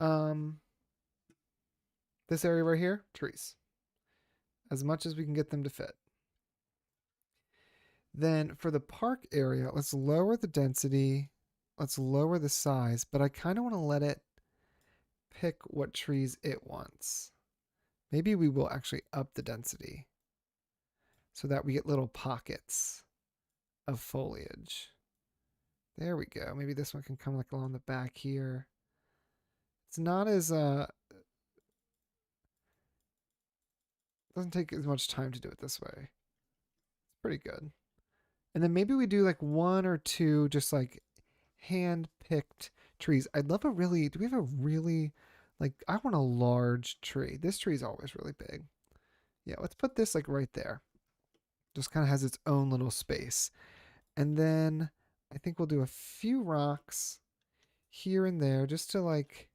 Um, this area right here, trees. As much as we can get them to fit. Then for the park area, let's lower the density. Let's lower the size, but I kind of want to let it pick what trees it wants. Maybe we will actually up the density so that we get little pockets of foliage. There we go. Maybe this one can come like along the back here. It's not as doesn't take as much time to do it this way. It's pretty good. And then maybe we do like one or two just like hand picked trees. I'd love a really, do we have a really, like, I want a large tree. This tree is always really big. Yeah, let's put this like right there. Just kind of has its own little space. And then I think we'll do a few rocks here and there just to like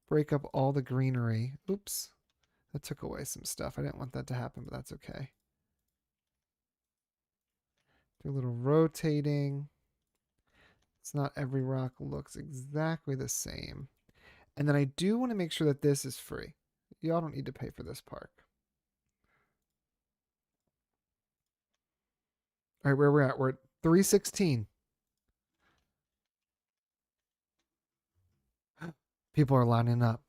break up all the greenery. Oops, that took away some stuff. I didn't want that to happen, but that's okay. Do a little rotating. It's not every rock looks exactly the same. And then I do want to make sure that this is free. Y'all don't need to pay for this park. All right, where we're at? We're at 316. People are lining up.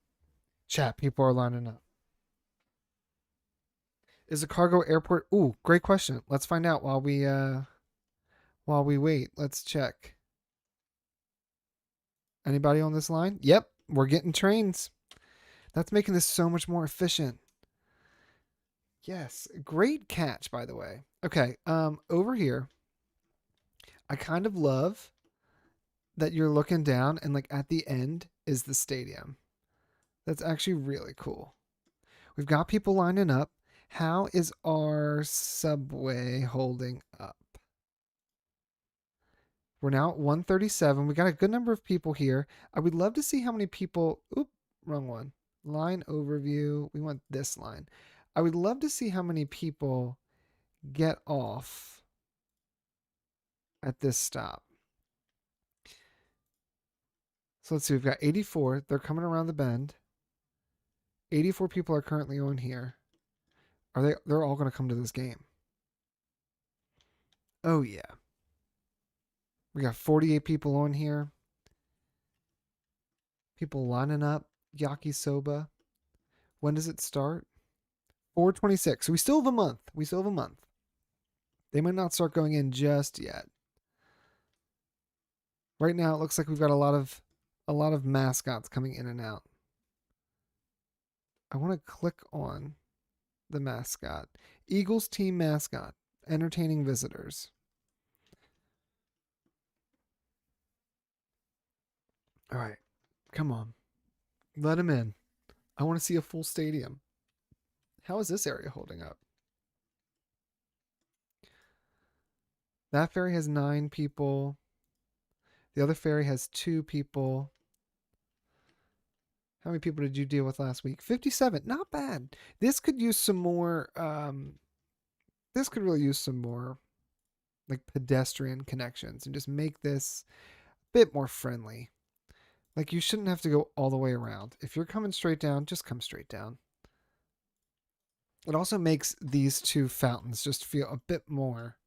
Chat, people are lining up. Is a cargo airport? Ooh, great question. Let's find out while we wait. Let's check. Anybody on this line? Yep, we're getting trains. That's making this so much more efficient. Yes, great catch, by the way. Okay, over here, I kind of love that you're looking down and like at the end is the stadium. That's actually really cool. We've got people lining up. How is our subway holding up? We're now at 137. We got a good number of people here. I would love to see how many people. Oop, wrong one. Line overview. We want this line. I would love to see how many people get off at this stop. So let's see. We've got 84. They're coming around the bend. 84 people are currently on here. Are they? They're all going to come to this game. Oh yeah. We got 48 people on here. People lining up. Yakisoba. When does it start? 426. So we still have a month. We still have a month. They might not start going in just yet. Right now it looks like we've got a lot of mascots coming in and out. I want to click on the mascot. Eagles team mascot. Entertaining visitors. All right. Come on. Let him in. I want to see a full stadium. How is this area holding up? That ferry has 9 people. The other ferry has 2 people. How many people did you deal with last week? 57. Not bad. This could use some more. This could really use some more like pedestrian connections and just make this a bit more friendly. Like you shouldn't have to go all the way around. If you're coming straight down, just come straight down. It also makes these 2 fountains just feel a bit more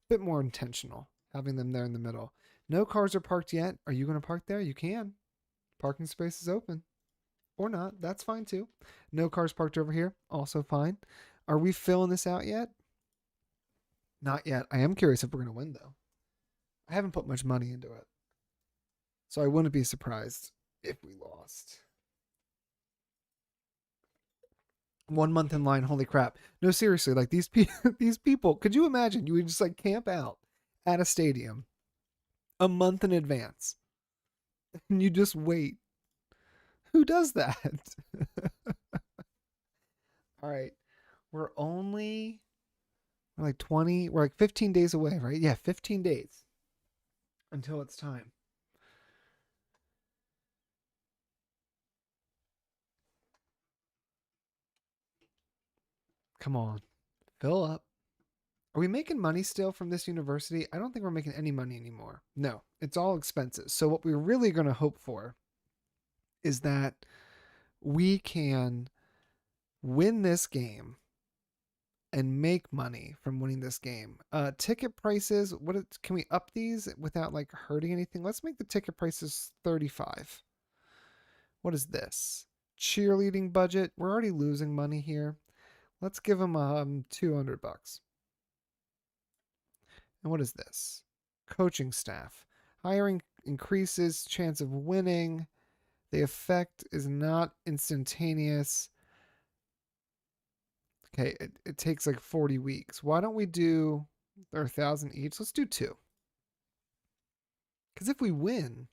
intentional, having them there in the middle. No cars are parked yet. Are you going to park there? You can. Parking space is open. Or not. That's fine too. No cars parked over here. Also fine. Are we filling this out yet? Not yet. I am curious if we're going to win, though. I haven't put much money into it. So I wouldn't be surprised if we lost. 1 month in line. Holy crap. No, seriously. Like these people, could you imagine you would just like camp out at a stadium a month in advance and you just wait? Who does that? All right. We're only we're like 20, we're like 15 days away, right? Yeah, 15 days until it's time. Come on. Fill up. Are we making money still from this university? I don't think we're making any money anymore. No, it's all expenses. So what we're really going to hope for is that we can win this game and make money from winning this game. Ticket prices, can we up these without like hurting anything? Let's make the ticket prices 35. What is this? Cheerleading budget. We're already losing money here. Let's give them $200. And what is this? Coaching staff. Hiring increases chance of winning. The effect is not instantaneous. Okay, it takes like 40 weeks. Why don't we do, they're 1,000 each? Let's do 2. Because if we win,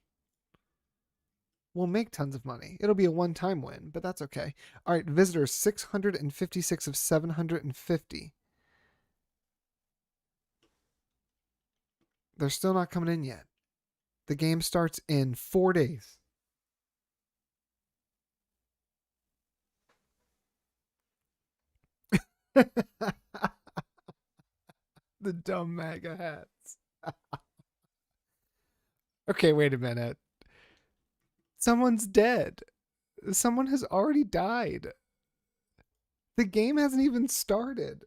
we'll make tons of money. It'll be a one-time win, but that's okay. All right, visitors, 656 of 750. They're still not coming in yet. The game starts in 4 days. The dumb MAGA hats. Okay, wait a minute. Someone's dead. Someone has already died. The game hasn't even started.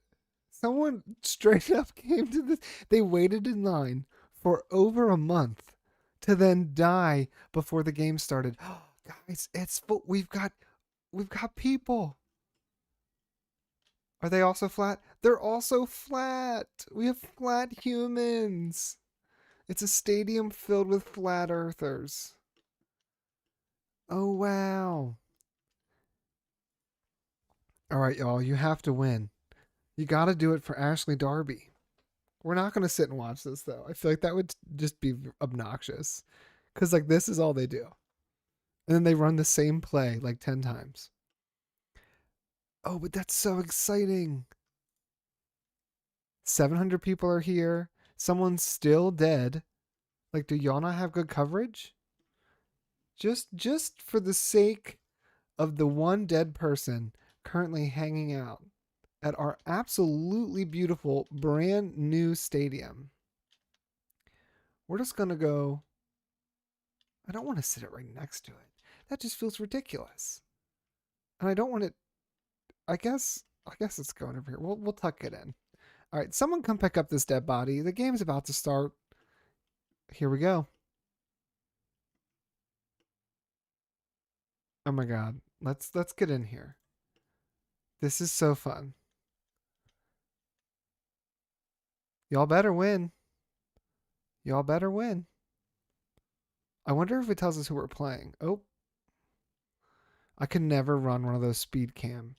Someone straight up came to this. They waited in line for over a month to then die before the game started. Guys, it's full. We've got people. Are they also flat? They're also flat. We have flat humans. It's a stadium filled with flat earthers. Oh, wow. All right, y'all, you have to win. You got to do it for Ashley Darby. We're not going to sit and watch this though. I feel like that would just be obnoxious. Cuz like this is all they do. And then they run the same play like 10 times. Oh, but that's so exciting. 700 people are here. Someone's still dead. Like, do y'all not have good coverage? Just for the sake of the one dead person currently hanging out at our absolutely beautiful brand new stadium. We're just going to go. I don't want to sit it right next to it. That just feels ridiculous. And I don't want it. I guess it's going over here. We'll tuck it in. All right, someone come pick up this dead body. The game's about to start. Here we go. Oh my god. Let's get in here. This is so fun. Y'all better win. Y'all better win. I wonder if it tells us who we're playing. Oh. I could never run one of those speed cam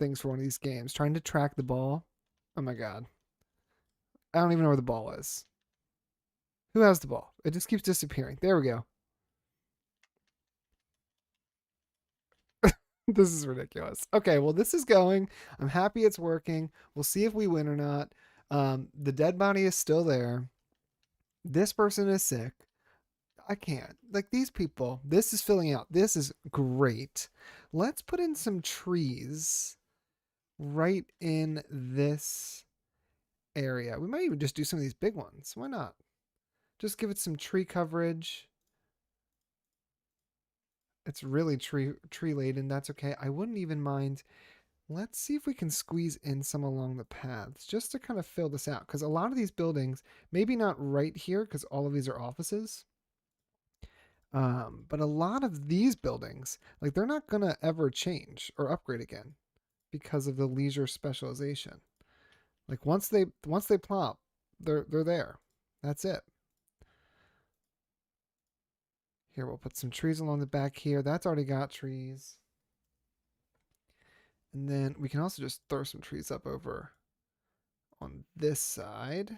things for one of these games. Trying to track the ball. Oh my god. I don't even know where the ball is. Who has the ball? It just keeps disappearing. There we go. This is ridiculous. Okay, well, this is going. I'm happy it's working. We'll see if we win or not. The dead body is still there. This person is sick. I can't. Like these people, this is filling out. This is great. Let's put in some trees right in this area. We might even just do some of these big ones. Why not? Just give it some tree coverage. It's really tree laden. That's okay. I wouldn't even mind. Let's see if we can squeeze in some along the paths just to kind of fill this out. Because a lot of these buildings, maybe not right here because all of these are offices. But a lot of these buildings, like they're not going to ever change or upgrade again because of the leisure specialization. Like once they plop, they're there. That's it. Here, we'll put some trees along the back here. That's already got trees. And then we can also just throw some trees up over on this side.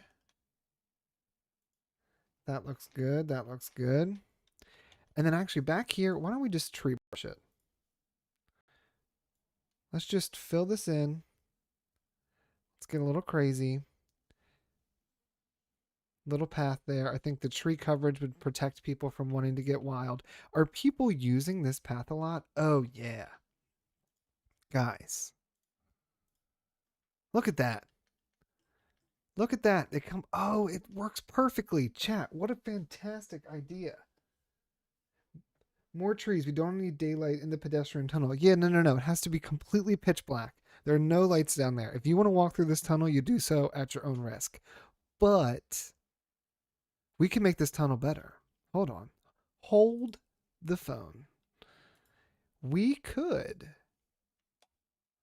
That looks good. That looks good. And then actually back here, why don't we just tree brush it? Let's just fill this in. Let's get a little crazy. Little path there. I think the tree coverage would protect people from wanting to get wild. Are people using this path a lot? Oh, yeah. Guys. Look at that. Look at that. They come. Oh, it works perfectly. Chat. What a fantastic idea. More trees. We don't need daylight in the pedestrian tunnel. Yeah, no. It has to be completely pitch black. There are no lights down there. If you want to walk through this tunnel, you do so at your own risk. But we can make this tunnel better. Hold on. Hold the phone. We could.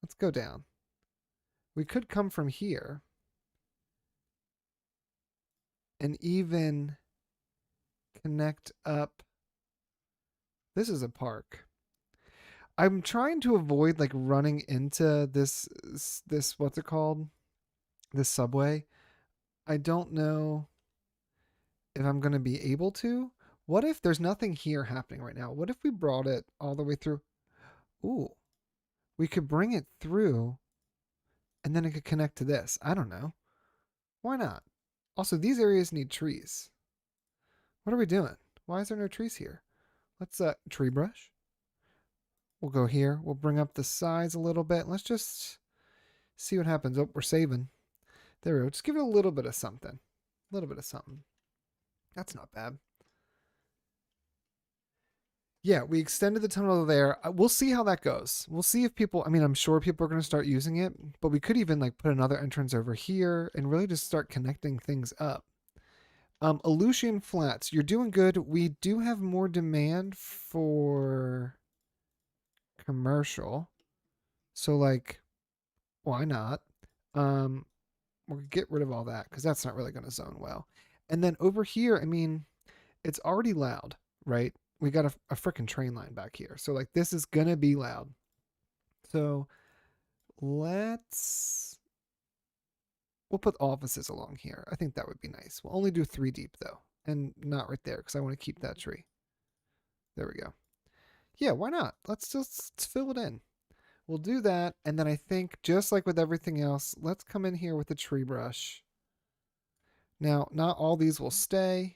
Let's go down. We could come from here and even connect up. This is a park. I'm trying to avoid like running into this what's it called? This subway. I don't know if I'm going to be able to. What if there's nothing here happening right now? What if we brought it all the way through? Ooh. We could bring it through and then it could connect to this. I don't know. Why not? Also, these areas need trees. What are we doing? Why is there no trees here? Let's tree brush. We'll go here. We'll bring up the size a little bit. Let's just see what happens. Oh, we're saving. There we go. Just give it a little bit of something. A little bit of something. That's not bad. Yeah, we extended the tunnel there. We'll see how that goes. We'll see if people, I mean, I'm sure people are going to start using it, but we could even like put another entrance over here and really just start connecting things up. Aleutian Flats, you're doing good. We do have more demand for commercial. So like, why not? We'll get rid of all that because that's not really going to zone well. And then over here, I mean, it's already loud, right? We got a freaking train line back here. So like this is going to be loud. So we'll put offices along here. I think that would be nice. We'll only do 3 deep though, and not right there because I want to keep that tree. There we go. Yeah, why not? Let's just fill it in. We'll do that, and then I think just like with everything else, let's come in here with the tree brush. Now, not all these will stay,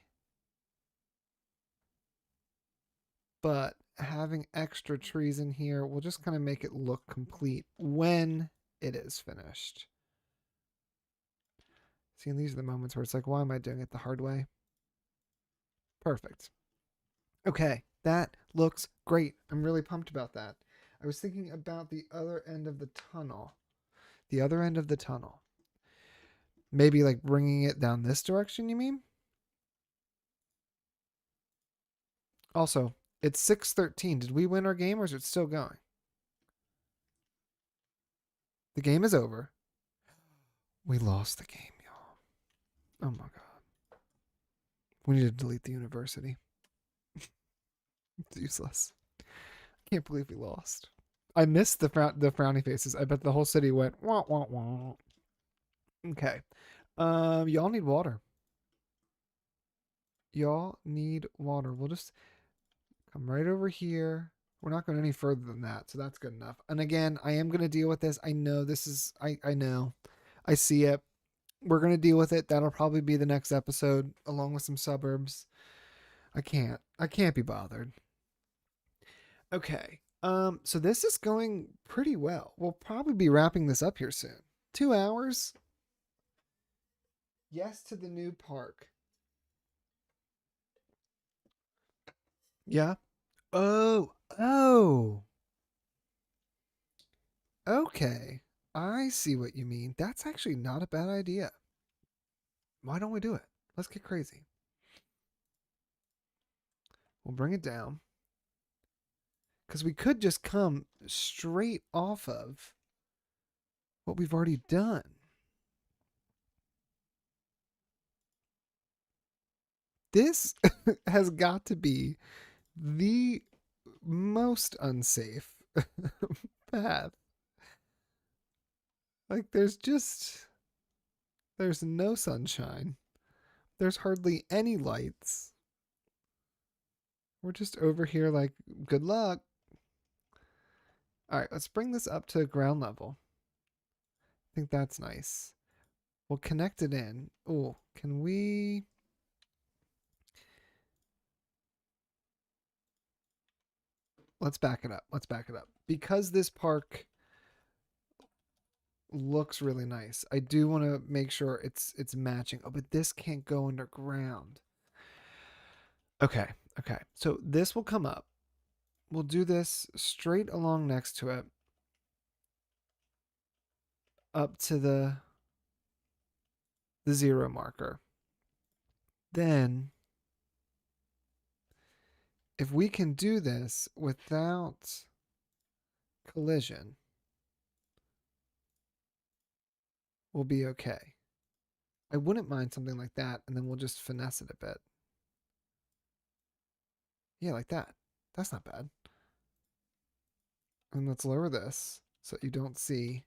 but having extra trees in here will just kind of make it look complete when it is finished. See, and these are the moments where it's like, why am I doing it the hard way? Perfect. Okay, that looks great. I'm really pumped about that. I was thinking about the other end of the tunnel. The other end of the tunnel. Maybe like bringing it down this direction, you mean? Also, it's 6:13. Did we win our game or is it still going? The game is over. We lost the game, y'all. Oh my god. We need to delete the university. It's useless. I can't believe we lost. I missed the frowny faces. I bet the whole city went wah wah wah. Okay. Y'all need water. Y'all need water. We'll just come right over here. We're not going any further than that, so that's good enough. And again, I am going to deal with this. I know this is I know. I see it. We're going to deal with it. That'll probably be the next episode along with some suburbs. I can't be bothered. Okay. So this is going pretty well. We'll probably be wrapping this up here soon. 2 hours? Yes to the new park. Yeah. Oh. Okay. I see what you mean. That's actually not a bad idea. Why don't we do it? Let's get crazy. We'll bring it down. Because we could just come straight off of what we've already done. This has got to be the most unsafe path. Like, there's no sunshine. There's hardly any lights. We're just over here like, good luck. All right, let's bring this up to ground level. I think that's nice. We'll connect it in. Oh, can we... Let's back it up. Let's back it up. Because this park looks really nice, I do want to make sure it's matching. Oh, but this can't go underground. Okay, okay. So this will come up. We'll do this straight along next to it. Up to the 0 marker. Then, if we can do this without collision, we'll be okay. I wouldn't mind something like that, and then we'll just finesse it a bit. Yeah, like that. That's not bad. And let's lower this so you don't see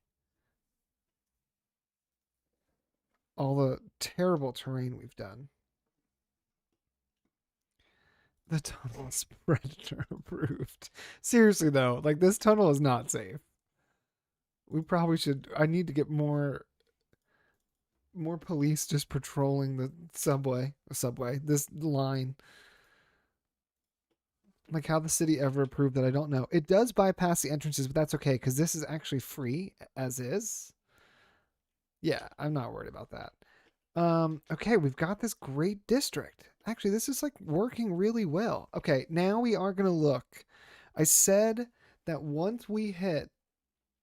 all the terrible terrain we've done. The tunnel is predator approved. Seriously though, like this tunnel is not safe. We probably should. I need to get more police just patrolling the subway, this line. Like how the city ever approved that, I don't know. It does bypass the entrances, but that's okay because this is actually free as is. Yeah, I'm not worried about that. Okay, we've got this great district. Actually, this is like working really well. Okay, now we are gonna look. I said that once we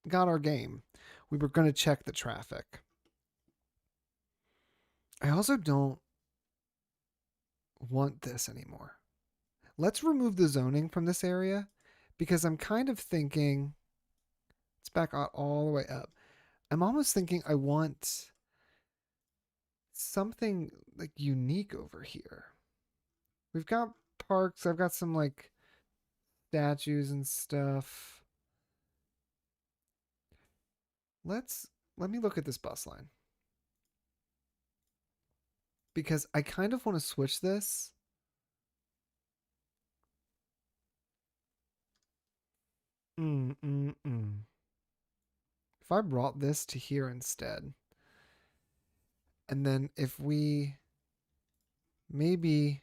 got our game, we were gonna check the traffic. I also don't want this anymore. Let's remove the zoning from this area because I'm kind of thinking it's back all the way up. I'm almost thinking I want something like unique over here. We've got parks. I've got some like statues and stuff. Let me look at this bus line because I kind of want to switch this. Mm, mm, mm. If I brought this to here instead, and then if we maybe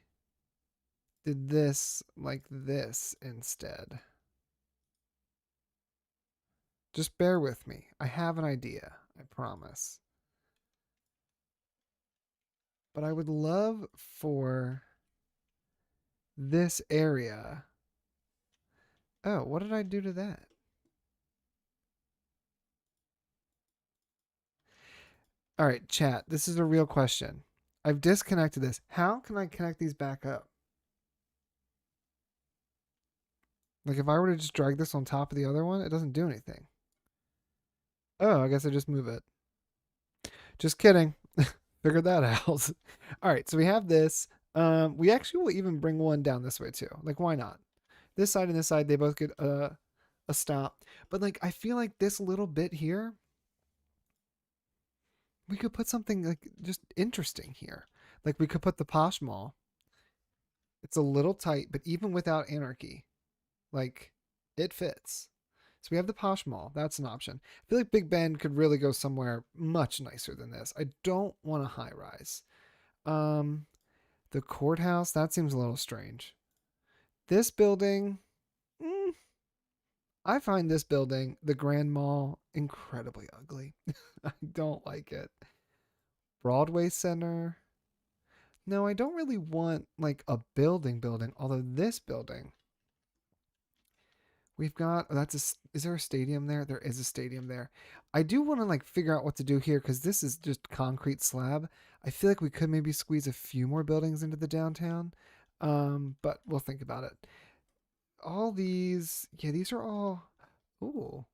did this like this instead. Just bear with me. I have an idea, I promise. But I would love for this area. Oh, what did I do to that? All right, chat. This is a real question. I've disconnected this. How can I connect these back up? Like if I were to just drag this on top of the other one, it doesn't do anything. Oh, I guess I just move it. Just kidding. Figured that out. All right, so we have this. We actually will even bring one down this way too. Like, why not? This side and this side, they both get a stop. But like, I feel like this little bit here, we could put something like just interesting here. Like we could put the Posh Mall. It's a little tight, but even without anarchy, like it fits. So we have the Posh Mall. That's an option. I feel like Big Ben could really go somewhere much nicer than this. I don't want a high rise. Um, the courthouse, that seems a little strange. This building, mm, I find this building, the Grand Mall, incredibly ugly. I don't like it. Broadway Center. No, I don't really want like a building, although this building, we've got, oh, is there a stadium there? There is a stadium there. I do want to like figure out what to do here because this is just concrete slab. I feel like we could maybe squeeze a few more buildings into the downtown. But we'll think about it. All these, yeah, these are all, ooh.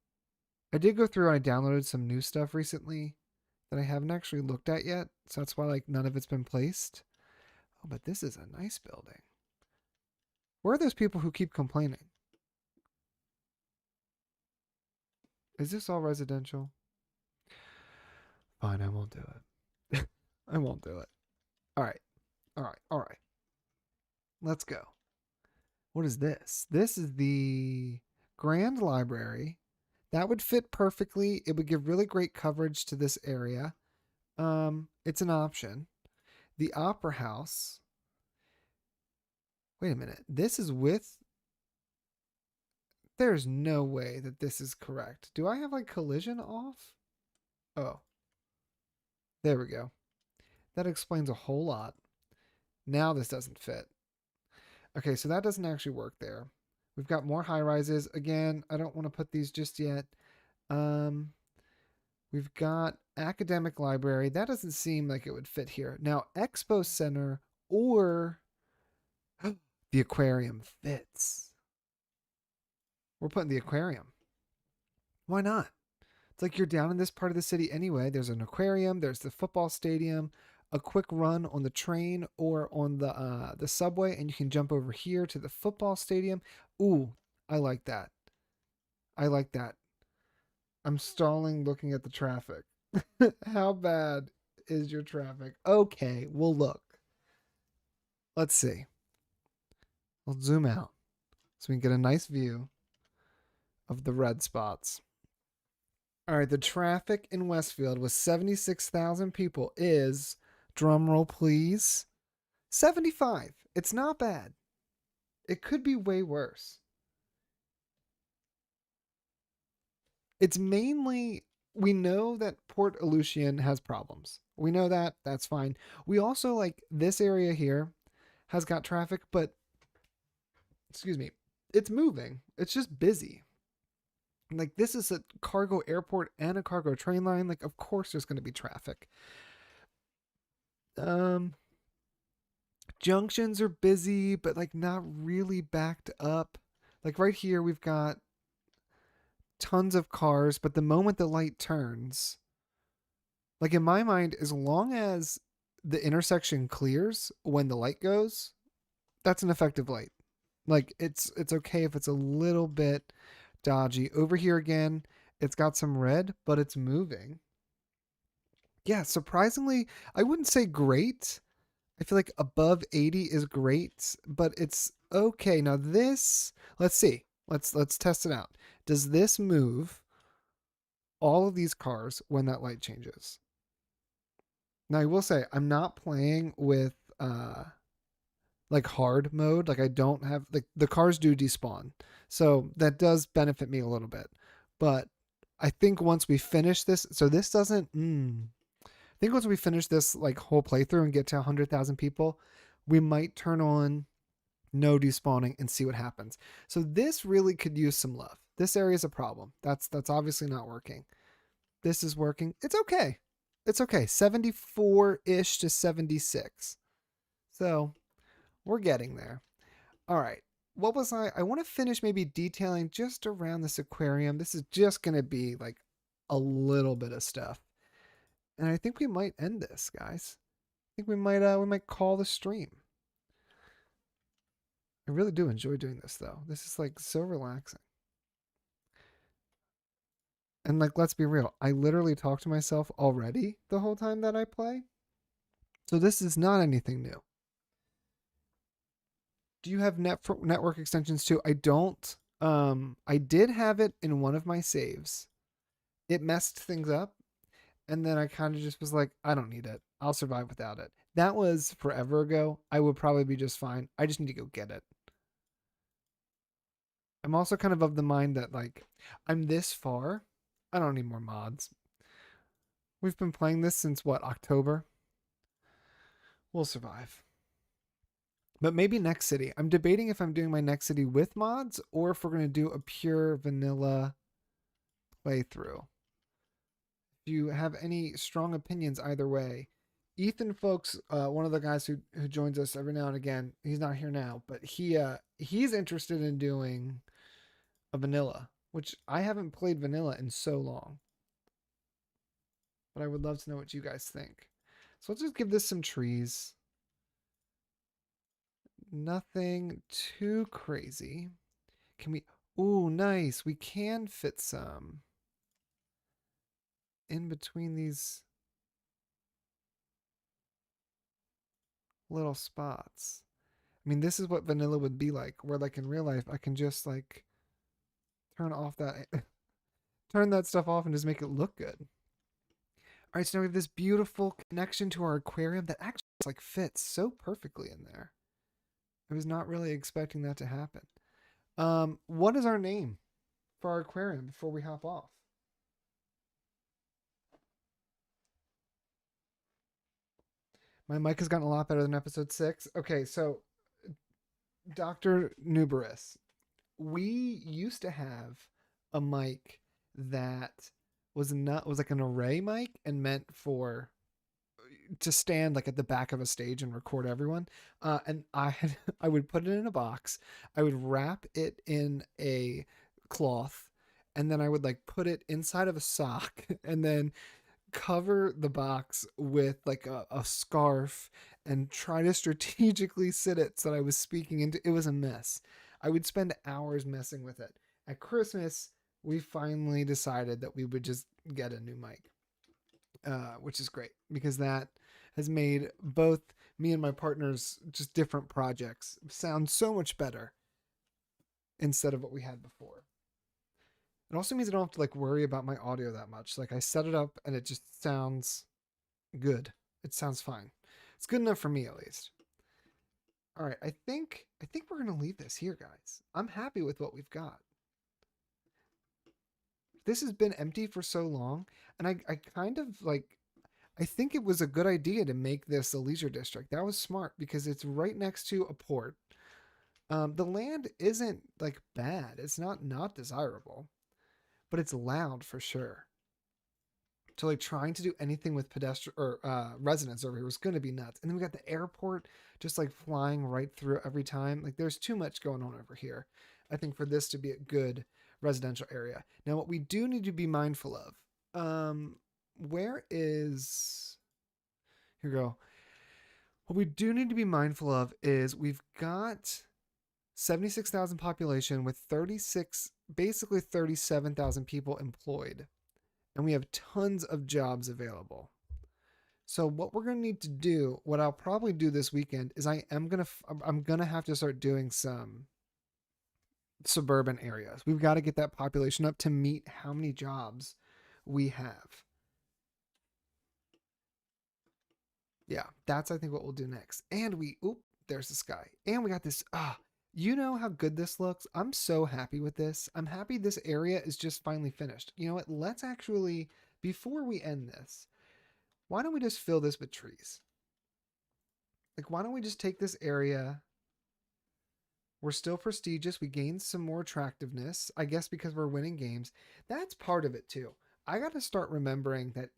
I did go through and I downloaded some new stuff recently that I haven't actually looked at yet. So that's why like none of it's been placed. Oh, but this is a nice building. Where are those people who keep complaining? Is this all residential? Fine, I won't do it. I won't do it. All right. All right. All right. Let's go. What is this? This is the Grand Library. That would fit perfectly. It would give really great coverage to this area. It's an option. The Opera House. Wait a minute. This is with. There's no way that this is correct. Do I have like collision off? Oh, there we go. That explains a whole lot. Now this doesn't fit. Okay, so that doesn't actually work there. We've got more high rises. Again, I don't want to put these just yet. Um, we've got academic library. That doesn't seem like it would fit here. Now, expo center or the aquarium fits. We're putting the aquarium. Why not? It's like you're down in this part of the city anyway. There's an aquarium, there's the football stadium, a quick run on the train or on the subway, and you can jump over here to the football stadium. Ooh, I like that. I like that. I'm stalling looking at the traffic. How bad is your traffic? Okay, we'll look. Let's see. We'll zoom out so we can get a nice view of the red spots. All right, the traffic in Westfield with 76,000 people is, drum roll please, 75. It's not bad. It could be way worse. It's mainly, we know that Port Aleutian has problems. We know that. That's fine. We also like this area here has got traffic, but excuse me, it's moving. It's just busy. Like this is a cargo airport and a cargo train line. Like of course there's going to be traffic. Um Junctions are busy, but like not really backed up. Like right here we've got tons of cars, but the moment the light turns, like in my mind, as long as the intersection clears when the light goes, that's an effective light. Like it's okay if it's a little bit dodgy. Over here again, It's got some red, but it's moving. Yeah, surprisingly, I wouldn't say great. I feel like above 80 is great, but it's okay. Now this, let's see. Let's test it out. Does this move all of these cars when that light changes? Now I will say I'm not playing with like hard mode. Like I don't have like the cars do despawn. So that does benefit me a little bit. But I think once we finish this, so this doesn't I think once we finish this like whole playthrough and get to 100,000 people, we might turn on no despawning and see what happens. So this really could use some love. This area is a problem. That's obviously not working. This is working. It's okay. It's okay. 74-ish to 76. So we're getting there. All right. What was I want to finish maybe detailing just around this aquarium. This is just going to be like a little bit of stuff. And I think we might end this, guys. I think we might call the stream. I really do enjoy doing this though. This is like so relaxing. And like let's be real, I literally talk to myself already the whole time that I play. So this is not anything new. Do you have network extensions too? I don't. I did have it in one of my saves. It messed things up, and then I kind of just was like, I don't need it. I'll survive without it. That was forever ago. I would probably be just fine. I just need to go get it. I'm also kind of the mind that like I'm this far. I don't need more mods. We've been playing this since what, October? We'll survive. But maybe next city. I'm debating if I'm doing my next city with mods or if we're going to do a pure vanilla playthrough. If you have any strong opinions either way, Ethan, folks, one of the guys who joins us every now and again, he's not here now, but he's interested in doing a vanilla, which I haven't played vanilla in so long. But I would love to know what you guys think. So let's just give this some trees. Nothing too crazy. Can we? Ooh, nice. We can fit some in between these little spots. I mean, this is what vanilla would be like, where like in real life, I can just like turn off that, turn that stuff off and just make it look good. All right, so now we have this beautiful connection to our aquarium that actually like fits so perfectly in there. I was not really expecting that to happen. What is our name for our aquarium before we hop off? My mic has gotten a lot better than episode 6. Okay, so Dr. Nuberus, we used to have a mic that was like an array mic and meant for to stand like at the back of a stage and record everyone. And I would put it in a box. I would wrap it in a cloth, and then I would like put it inside of a sock, and then cover the box with like a scarf and try to strategically sit it so that I was speaking into it. Was a mess. I would spend hours messing with it. At Christmas, we finally decided that we would just get a new mic, which is great because that has made both me and my partners just different projects sound so much better instead of what we had before. It also means I don't have to like worry about my audio that much. Like I set it up and it just sounds good. It sounds fine. It's good enough for me at least. All right, I think we're gonna leave this here, guys. I'm happy with what we've got. This has been empty for so long, and I kind of like I think it was a good idea to make this a leisure district. That was smart because it's right next to a port. The land isn't like bad. It's not desirable, but it's loud for sure. So like trying to do anything with pedestrian or residents over here was going to be nuts. And then we got the airport just like flying right through every time. Like there's too much going on over here, I think, for this to be a good residential area. Now, what we do need to be mindful of, where is, here we go. What we do need to be mindful of is we've got 76,000 population with 36, basically 37,000 people employed. And we have tons of jobs available. So what we're going to need to do, what I'll probably do this weekend is I'm going to have to start doing some suburban areas. We've got to get that population up to meet how many jobs we have. Yeah, that's I think what we'll do next. And there's the sky. And we got this you know how good this looks? I'm so happy with this. I'm happy this area is just finally finished. You know what? Let's actually, before we end this, why don't we just fill this with trees? Like, why don't we just take this area? We're still prestigious. We gained some more attractiveness, I guess, because we're winning games. That's part of it too. I got to start remembering that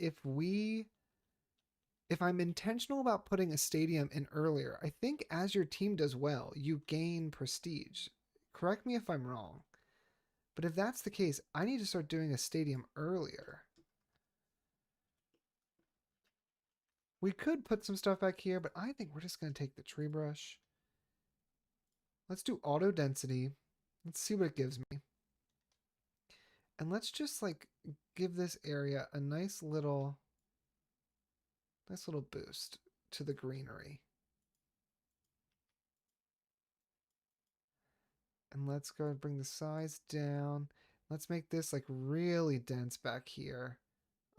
if I'm intentional about putting a stadium in earlier, I think as your team does well, you gain prestige. Correct me if I'm wrong. But if that's the case, I need to start doing a stadium earlier. We could put some stuff back here, but I think we're just going to take the tree brush. Let's do auto density. Let's see what it gives me. And let's just like give this area a nice little boost to the greenery. And let's go and bring the size down. Let's make this like really dense back here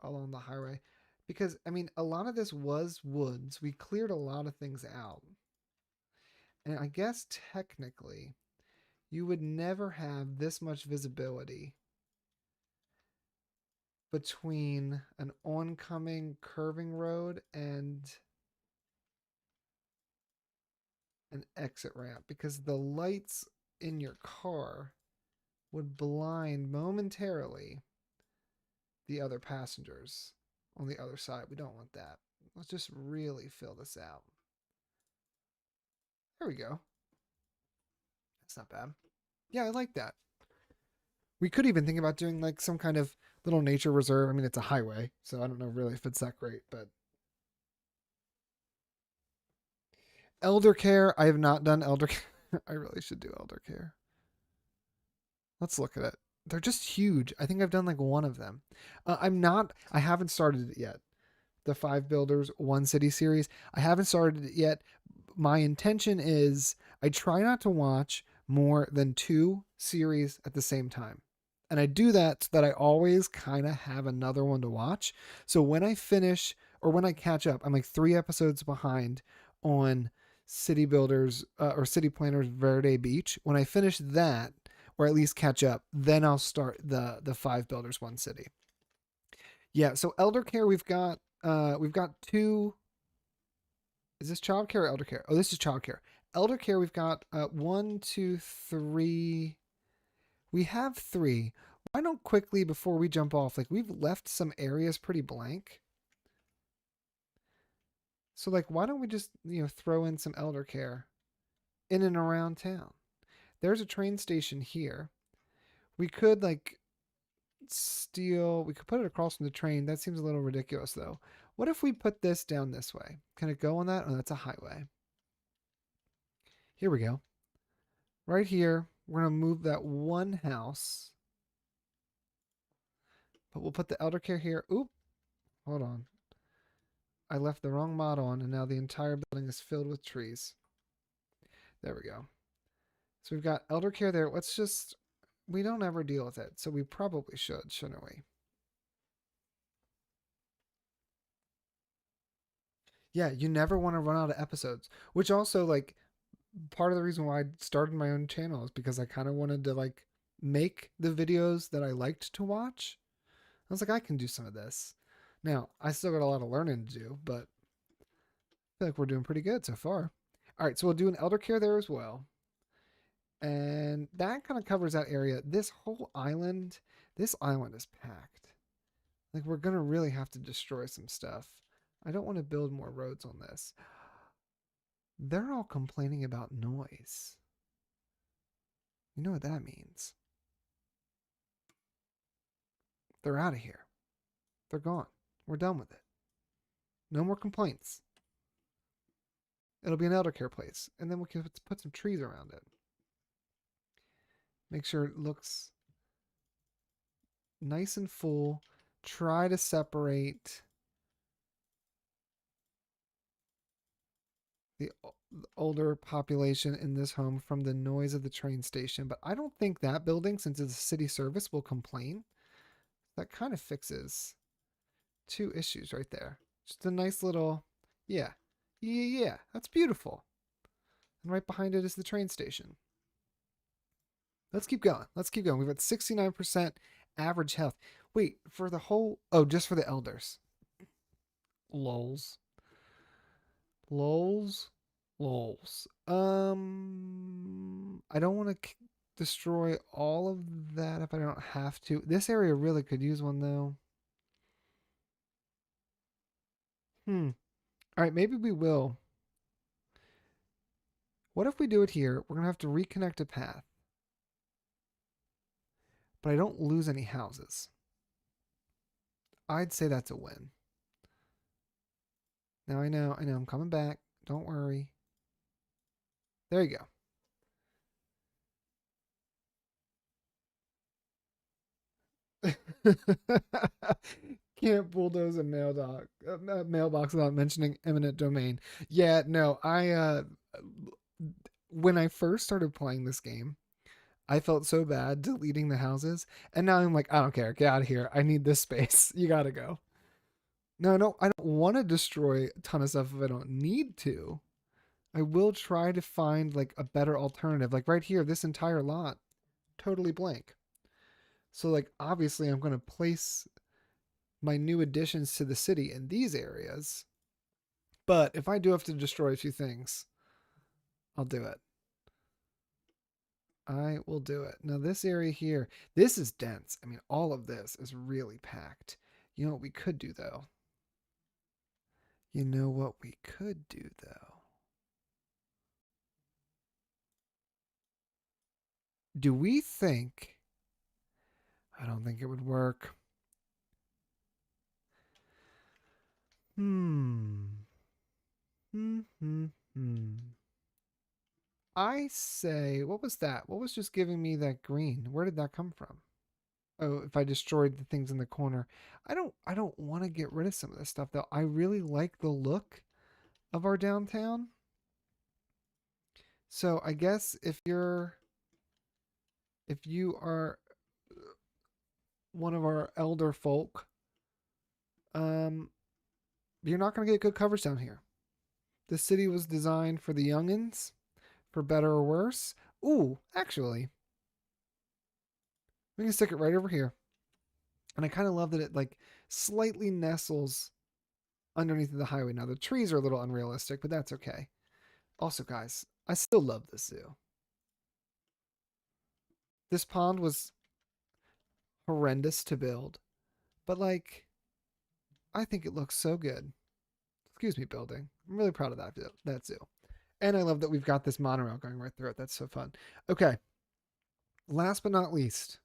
along the highway. Because, I mean, a lot of this was woods. We cleared a lot of things out. And I guess technically, you would never have this much visibility between an oncoming curving road and an exit ramp because the lights in your car would blind momentarily the other passengers on the other side. We don't want that. Let's just really fill this out. There we go. That's not bad. Yeah, I like that. We could even think about doing like some kind of little nature reserve. I mean, it's a highway, so I don't know really if it's that great, but elder care. I have not done elder care. I really should do elder care. Let's look at it. They're just huge. I think I've done like one of them. I haven't started it yet. The 5 Builders, 1 City series. I haven't started it yet. My intention is I try not to watch more than 2 series at the same time. And I do that so that I always kind of have another one to watch. So when I finish or when I catch up, I'm like 3 episodes behind on City Builders or City Planners Verde Beach. When I finish that, or at least catch up, then I'll start the 5 Builders, 1 City. Yeah, so elder care we've got 2. Is this child care or elder care? Oh, this is child care. Elder care we've got 1, 2, 3. We have 3. Why don't quickly before we jump off, like we've left some areas pretty blank. So like why don't we just, throw in some elder care in and around town? There's a train station here. We could like we could put it across from the train. That seems a little ridiculous though. What if we put this down this way? Can it go on that? Oh, that's a highway. Here we go. Right here, we're going to move that one house. But we'll put the elder care here. Oop, hold on. I left the wrong mod on, and now the entire building is filled with trees. There we go. So we've got elder care there. We don't ever deal with it, so we probably should, shouldn't we? Yeah, you never want to run out of episodes, which also, like, part of the reason why I started my own channel is because I kind of wanted to, like, make the videos that I liked to watch. I was like, I can do some of this. Now, I still got a lot of learning to do, but I feel like we're doing pretty good so far. All right, so we'll do an elder care there as well. And that kind of covers that area. This island is packed. Like, we're going to really have to destroy some stuff. I don't want to build more roads on this. They're all complaining about noise. You know what that means. They're out of here. They're gone. We're done with it. No more complaints. It'll be an elder care place. And then we can put some trees around it. Make sure it looks nice and full. Try to separate the older population in this home from the noise of the train station. But I don't think that building, since it's a city service, will complain. That kind of fixes two issues right there. Just a nice little, yeah, yeah, that's beautiful. And right behind it is the train station. Let's keep going. Let's keep going. We've got 69% average health. Wait, for the whole, oh, just for the elders. Lols. Lols. Lols. I don't want to destroy all of that if I don't have to. This area really could use one though. All right, maybe we will. What if we do it here? We're going to have to reconnect a path. But I don't lose any houses. I'd say that's a win. Now I know, I'm coming back. Don't worry. There you go. Can't bulldoze a mailbox without mentioning eminent domain. Yeah, no, when I first started playing this game, I felt so bad deleting the houses, and now I'm like, I don't care, get out of here. I need this space. You gotta go. No, no, I don't want to destroy a ton of stuff if I don't need to. I will try to find like a better alternative. Like right here, this entire lot, totally blank. So like obviously I'm going to place my new additions to the city in these areas. But if I do have to destroy a few things, I'll do it. I will do it. Now this area here, this is dense. I mean, all of this is really packed. You know what we could do though? You know what we could do though? Do we think, I don't think it would work. Hmm. Hmm. Hmm. Hmm. I say, what was that? What was just giving me that green? Where did that come from? Oh, if I destroyed the things in the corner. I don't want to get rid of some of this stuff though. I really like the look of our downtown. So I guess if you are one of our elder folk, um you're not going to get good coverage down here. The city was designed for the youngins, for better or worse. Ooh, actually, we can stick it right over here. And I kind of love that it like slightly nestles underneath the highway. Now the trees are a little unrealistic, but that's okay. Also, guys, I still love this zoo. This pond was horrendous to build, but like I think it looks so good. Excuse me, building. I'm really proud of that zoo. And I love that we've got this monorail going right through it. That's so fun. Okay, last but not least,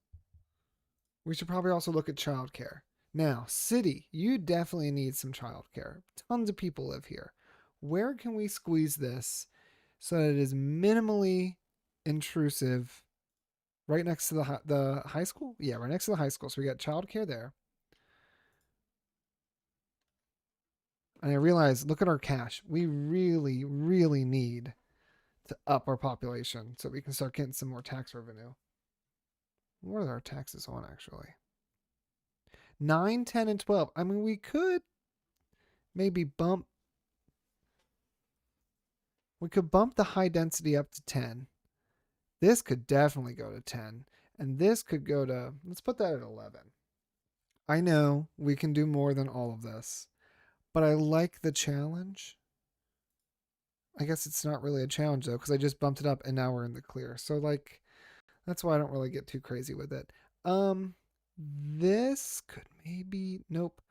we should probably also look at childcare. Now, city, you definitely need some childcare. Tons of people live here. Where can we squeeze this so that it is minimally intrusive? Right next to the high school? Yeah, right next to the high school. So we got childcare there. And I realize, look at our cash. We really, really need to up our population so we can start getting some more tax revenue. What are our taxes on actually? 9, 10, and 12. I mean, we could maybe bump the high density up to 10. This could definitely go to 10. And this could go to, let's put that at 11. I know we can do more than all of this, but I like the challenge. I guess it's not really a challenge though, because I just bumped it up and now we're in the clear. So like that's why I don't really get too crazy with it. Um this could maybe nope.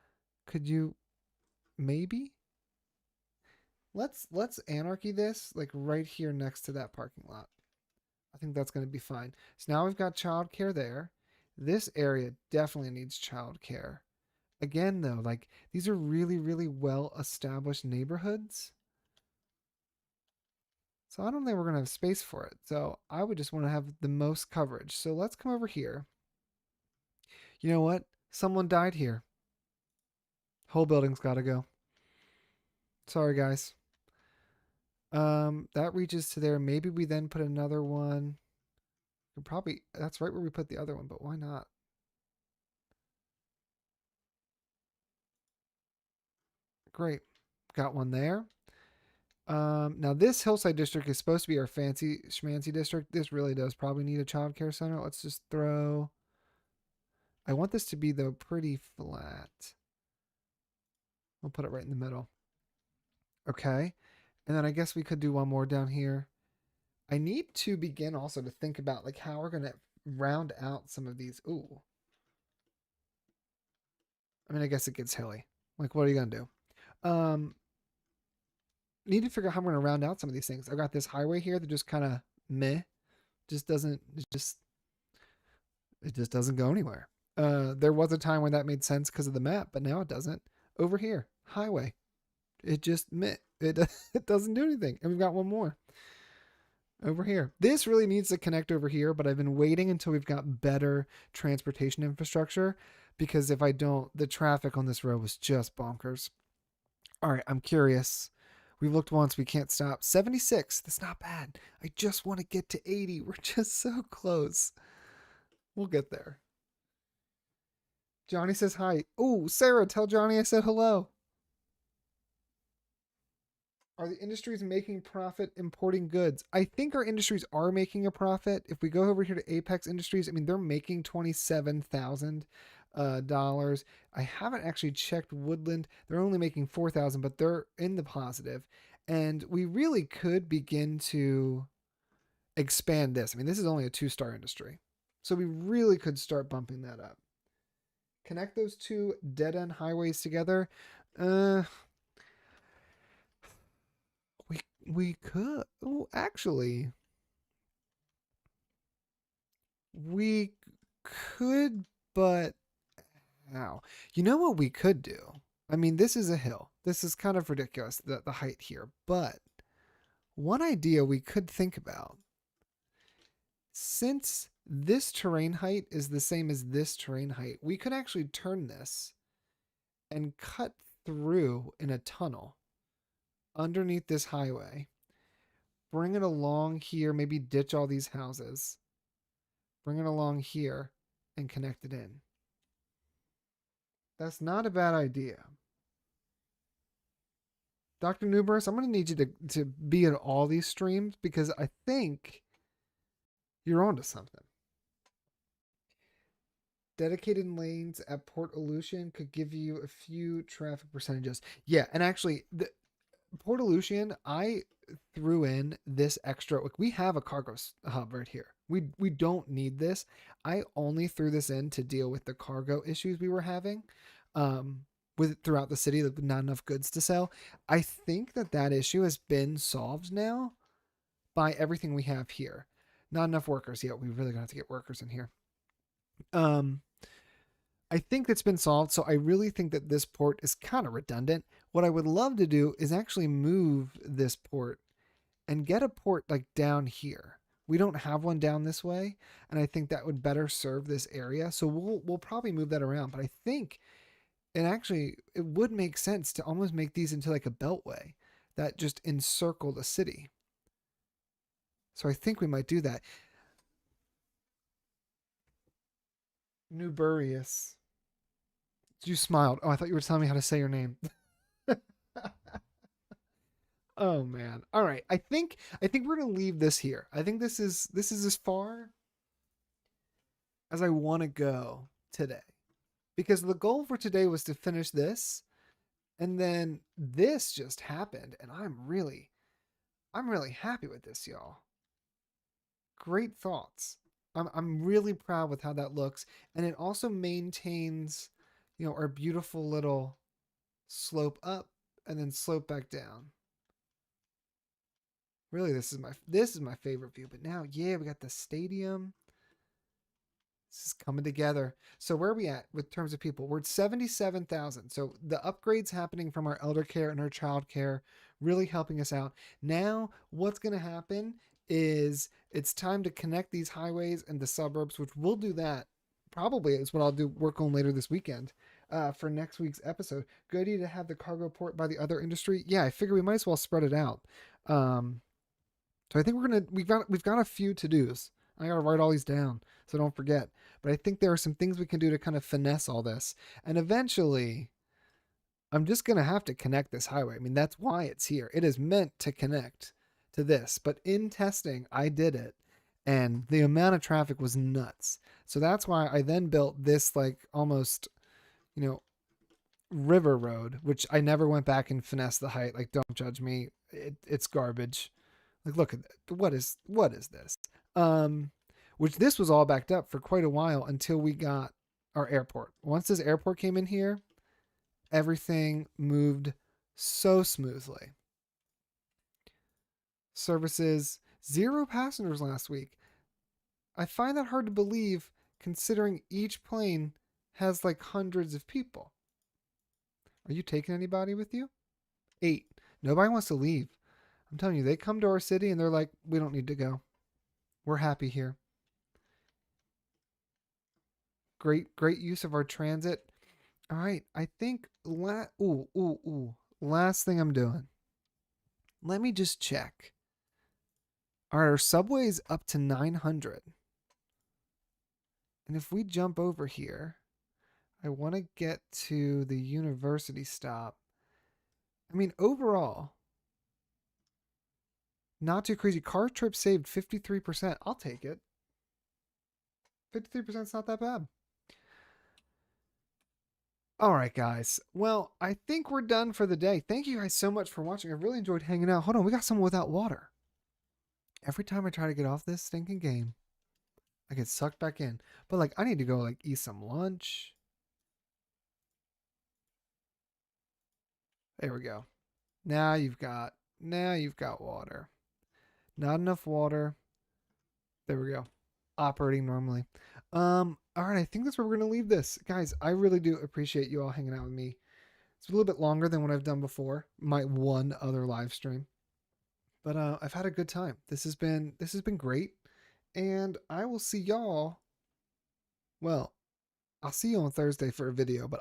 Could you maybe? Let's anarchy this like right here next to that parking lot. I think that's going to be fine. So now we've got childcare there. This area definitely needs childcare. Again, though, like these are really, really well established neighborhoods. So I don't think we're going to have space for it. So I would just want to have the most coverage. So let's come over here. You know what? Someone died here. Whole building's got to go. Sorry, guys. That reaches to there. Maybe we then put another one. Probably, that's right where we put the other one, but why not? Great. Got one there. Now this hillside district is supposed to be our fancy schmancy district. This really does probably need a child care center. Let's just throw. I want this to be though pretty flat. We'll put it right in the middle. Okay. And then I guess we could do one more down here. I need to begin also to think about like how we're gonna round out some of these. Ooh. I mean, I guess it gets hilly. Like, what are you gonna do? Um, Need to figure out how I'm gonna round out some of these things. I got this highway here that just kind of meh, just doesn't just it just doesn't go anywhere. There was a time when that made sense because of the map, but now it doesn't. Over here, highway, it just meh, it it doesn't do anything. And we've got one more over here. This really needs to connect over here, but I've been waiting until we've got better transportation infrastructure because if I don't, the traffic on this road was just bonkers. All right, I'm curious. We've looked once, we can't stop. 76, that's not bad. I just want to get to 80. We're just so close. We'll get there. Johnny says hi. Oh, Sarah, tell Johnny I said hello. Are the industries making profit importing goods? I think our industries are making a profit. If we go over here to Apex Industries, I mean, they're making $27,000. I haven't actually checked Woodland. They're only making 4,000, but they're in the positive. And we really could begin to expand this. I mean, this is only a 2-star industry. So we really could start bumping that up. Connect those two dead-end highways together. Uh, we could. Oh, actually, we could, but how? You know what we could do? I mean, this is a hill. This is kind of ridiculous, the height here. But one idea we could think about, since this terrain height is the same as this terrain height, we could actually turn this and cut through in a tunnel underneath this highway. Bring it along here, maybe ditch all these houses. Bring it along here and connect it in. That's not a bad idea. Dr. Numerous, I'm going to need you to be in all these streams because I think you're onto something. Dedicated lanes at Port Aleutian could give you a few traffic percentages. Yeah, and actually, Port Aleutian, I threw in this extra. Like, we have a cargo hub right here. We don't need this. I only threw this in to deal with the cargo issues we were having. With throughout the city, with not enough goods to sell. I think that issue has been solved now by everything we have here. Not enough workers yet. We really gonna have to get workers in here. I think that's been solved. So I really think that this port is kind of redundant. What I would love to do is actually move this port and get a port like down here. We don't have one down this way, and I think that would better serve this area. So we'll probably move that around. But I think it would make sense to almost make these into like a beltway that just encircle the city. So I think we might do that. Newburius. You smiled. Oh, I thought you were telling me how to say your name. Oh man. All right. I think we're gonna leave this here. I think this is as far as I want to go today. Because the goal for today was to finish this, and then this just happened, and I'm really happy with this, y'all. Great thoughts. I'm really proud with how that looks, and it also maintains, our beautiful little slope up and then slope back down. Really, this is my favorite view. But now, yeah, we got the stadium. This is coming together. So where are we at with terms of people? We're at 77,000. So the upgrades happening from our elder care and our child care really helping us out. Now, what's going to happen is it's time to connect these highways and the suburbs, which we'll do that. Probably is what I'll do work on later this weekend for next week's episode. Good idea to have the cargo port by the other industry. Yeah, I figure we might as well spread it out. Um, so I think we've got a few to dos. I gotta write all these down so don't forget. But I think there are some things we can do to kind of finesse all this, and eventually I'm just going to have to connect this highway. I mean, that's why it's here. It is meant to connect to this. But in testing, I did it. And the amount of traffic was nuts. So that's why I then built this, like, almost, you know, river road, which I never went back and finessed the height. Like, don't judge me. It's garbage. Like, look at that. What is this? Um, which this was all backed up for quite a while until we got our airport. Once this airport came in here, everything moved so smoothly. Services, 0 passengers last week. I find that hard to believe considering each plane has like hundreds of people. Are you taking anybody with you? 8. Nobody wants to leave. I'm telling you, they come to our city and they're like, we don't need to go. We're happy here. Great use of our transit. All right, I think last thing I'm doing. Let me just check. Our subway's up to 900. And if we jump over here, I want to get to the university stop. I mean, overall, not too crazy. Car trip saved 53%. I'll take it. 53% is not that bad. All right, guys. Well, I think we're done for the day. Thank you guys so much for watching. I really enjoyed hanging out. Hold on, we got someone without water. Every time I try to get off this stinking game, I get sucked back in. But like, I need to go like eat some lunch. There we go. Now you've got water. Not enough water. There we go. Operating normally. All right, I think that's where we're gonna leave this. Guys, I really do appreciate you all hanging out with me. It's a little bit longer than what I've done before. My one other live stream. But I've had a good time. This has been great. And I will see y'all. Well, I'll see you on Thursday for a video, but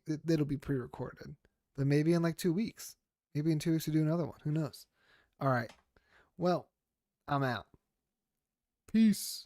it'll be pre-recorded. But maybe in like 2 weeks. Maybe in 2 weeks we do another one. Who knows? All right. Well, I'm out. Peace.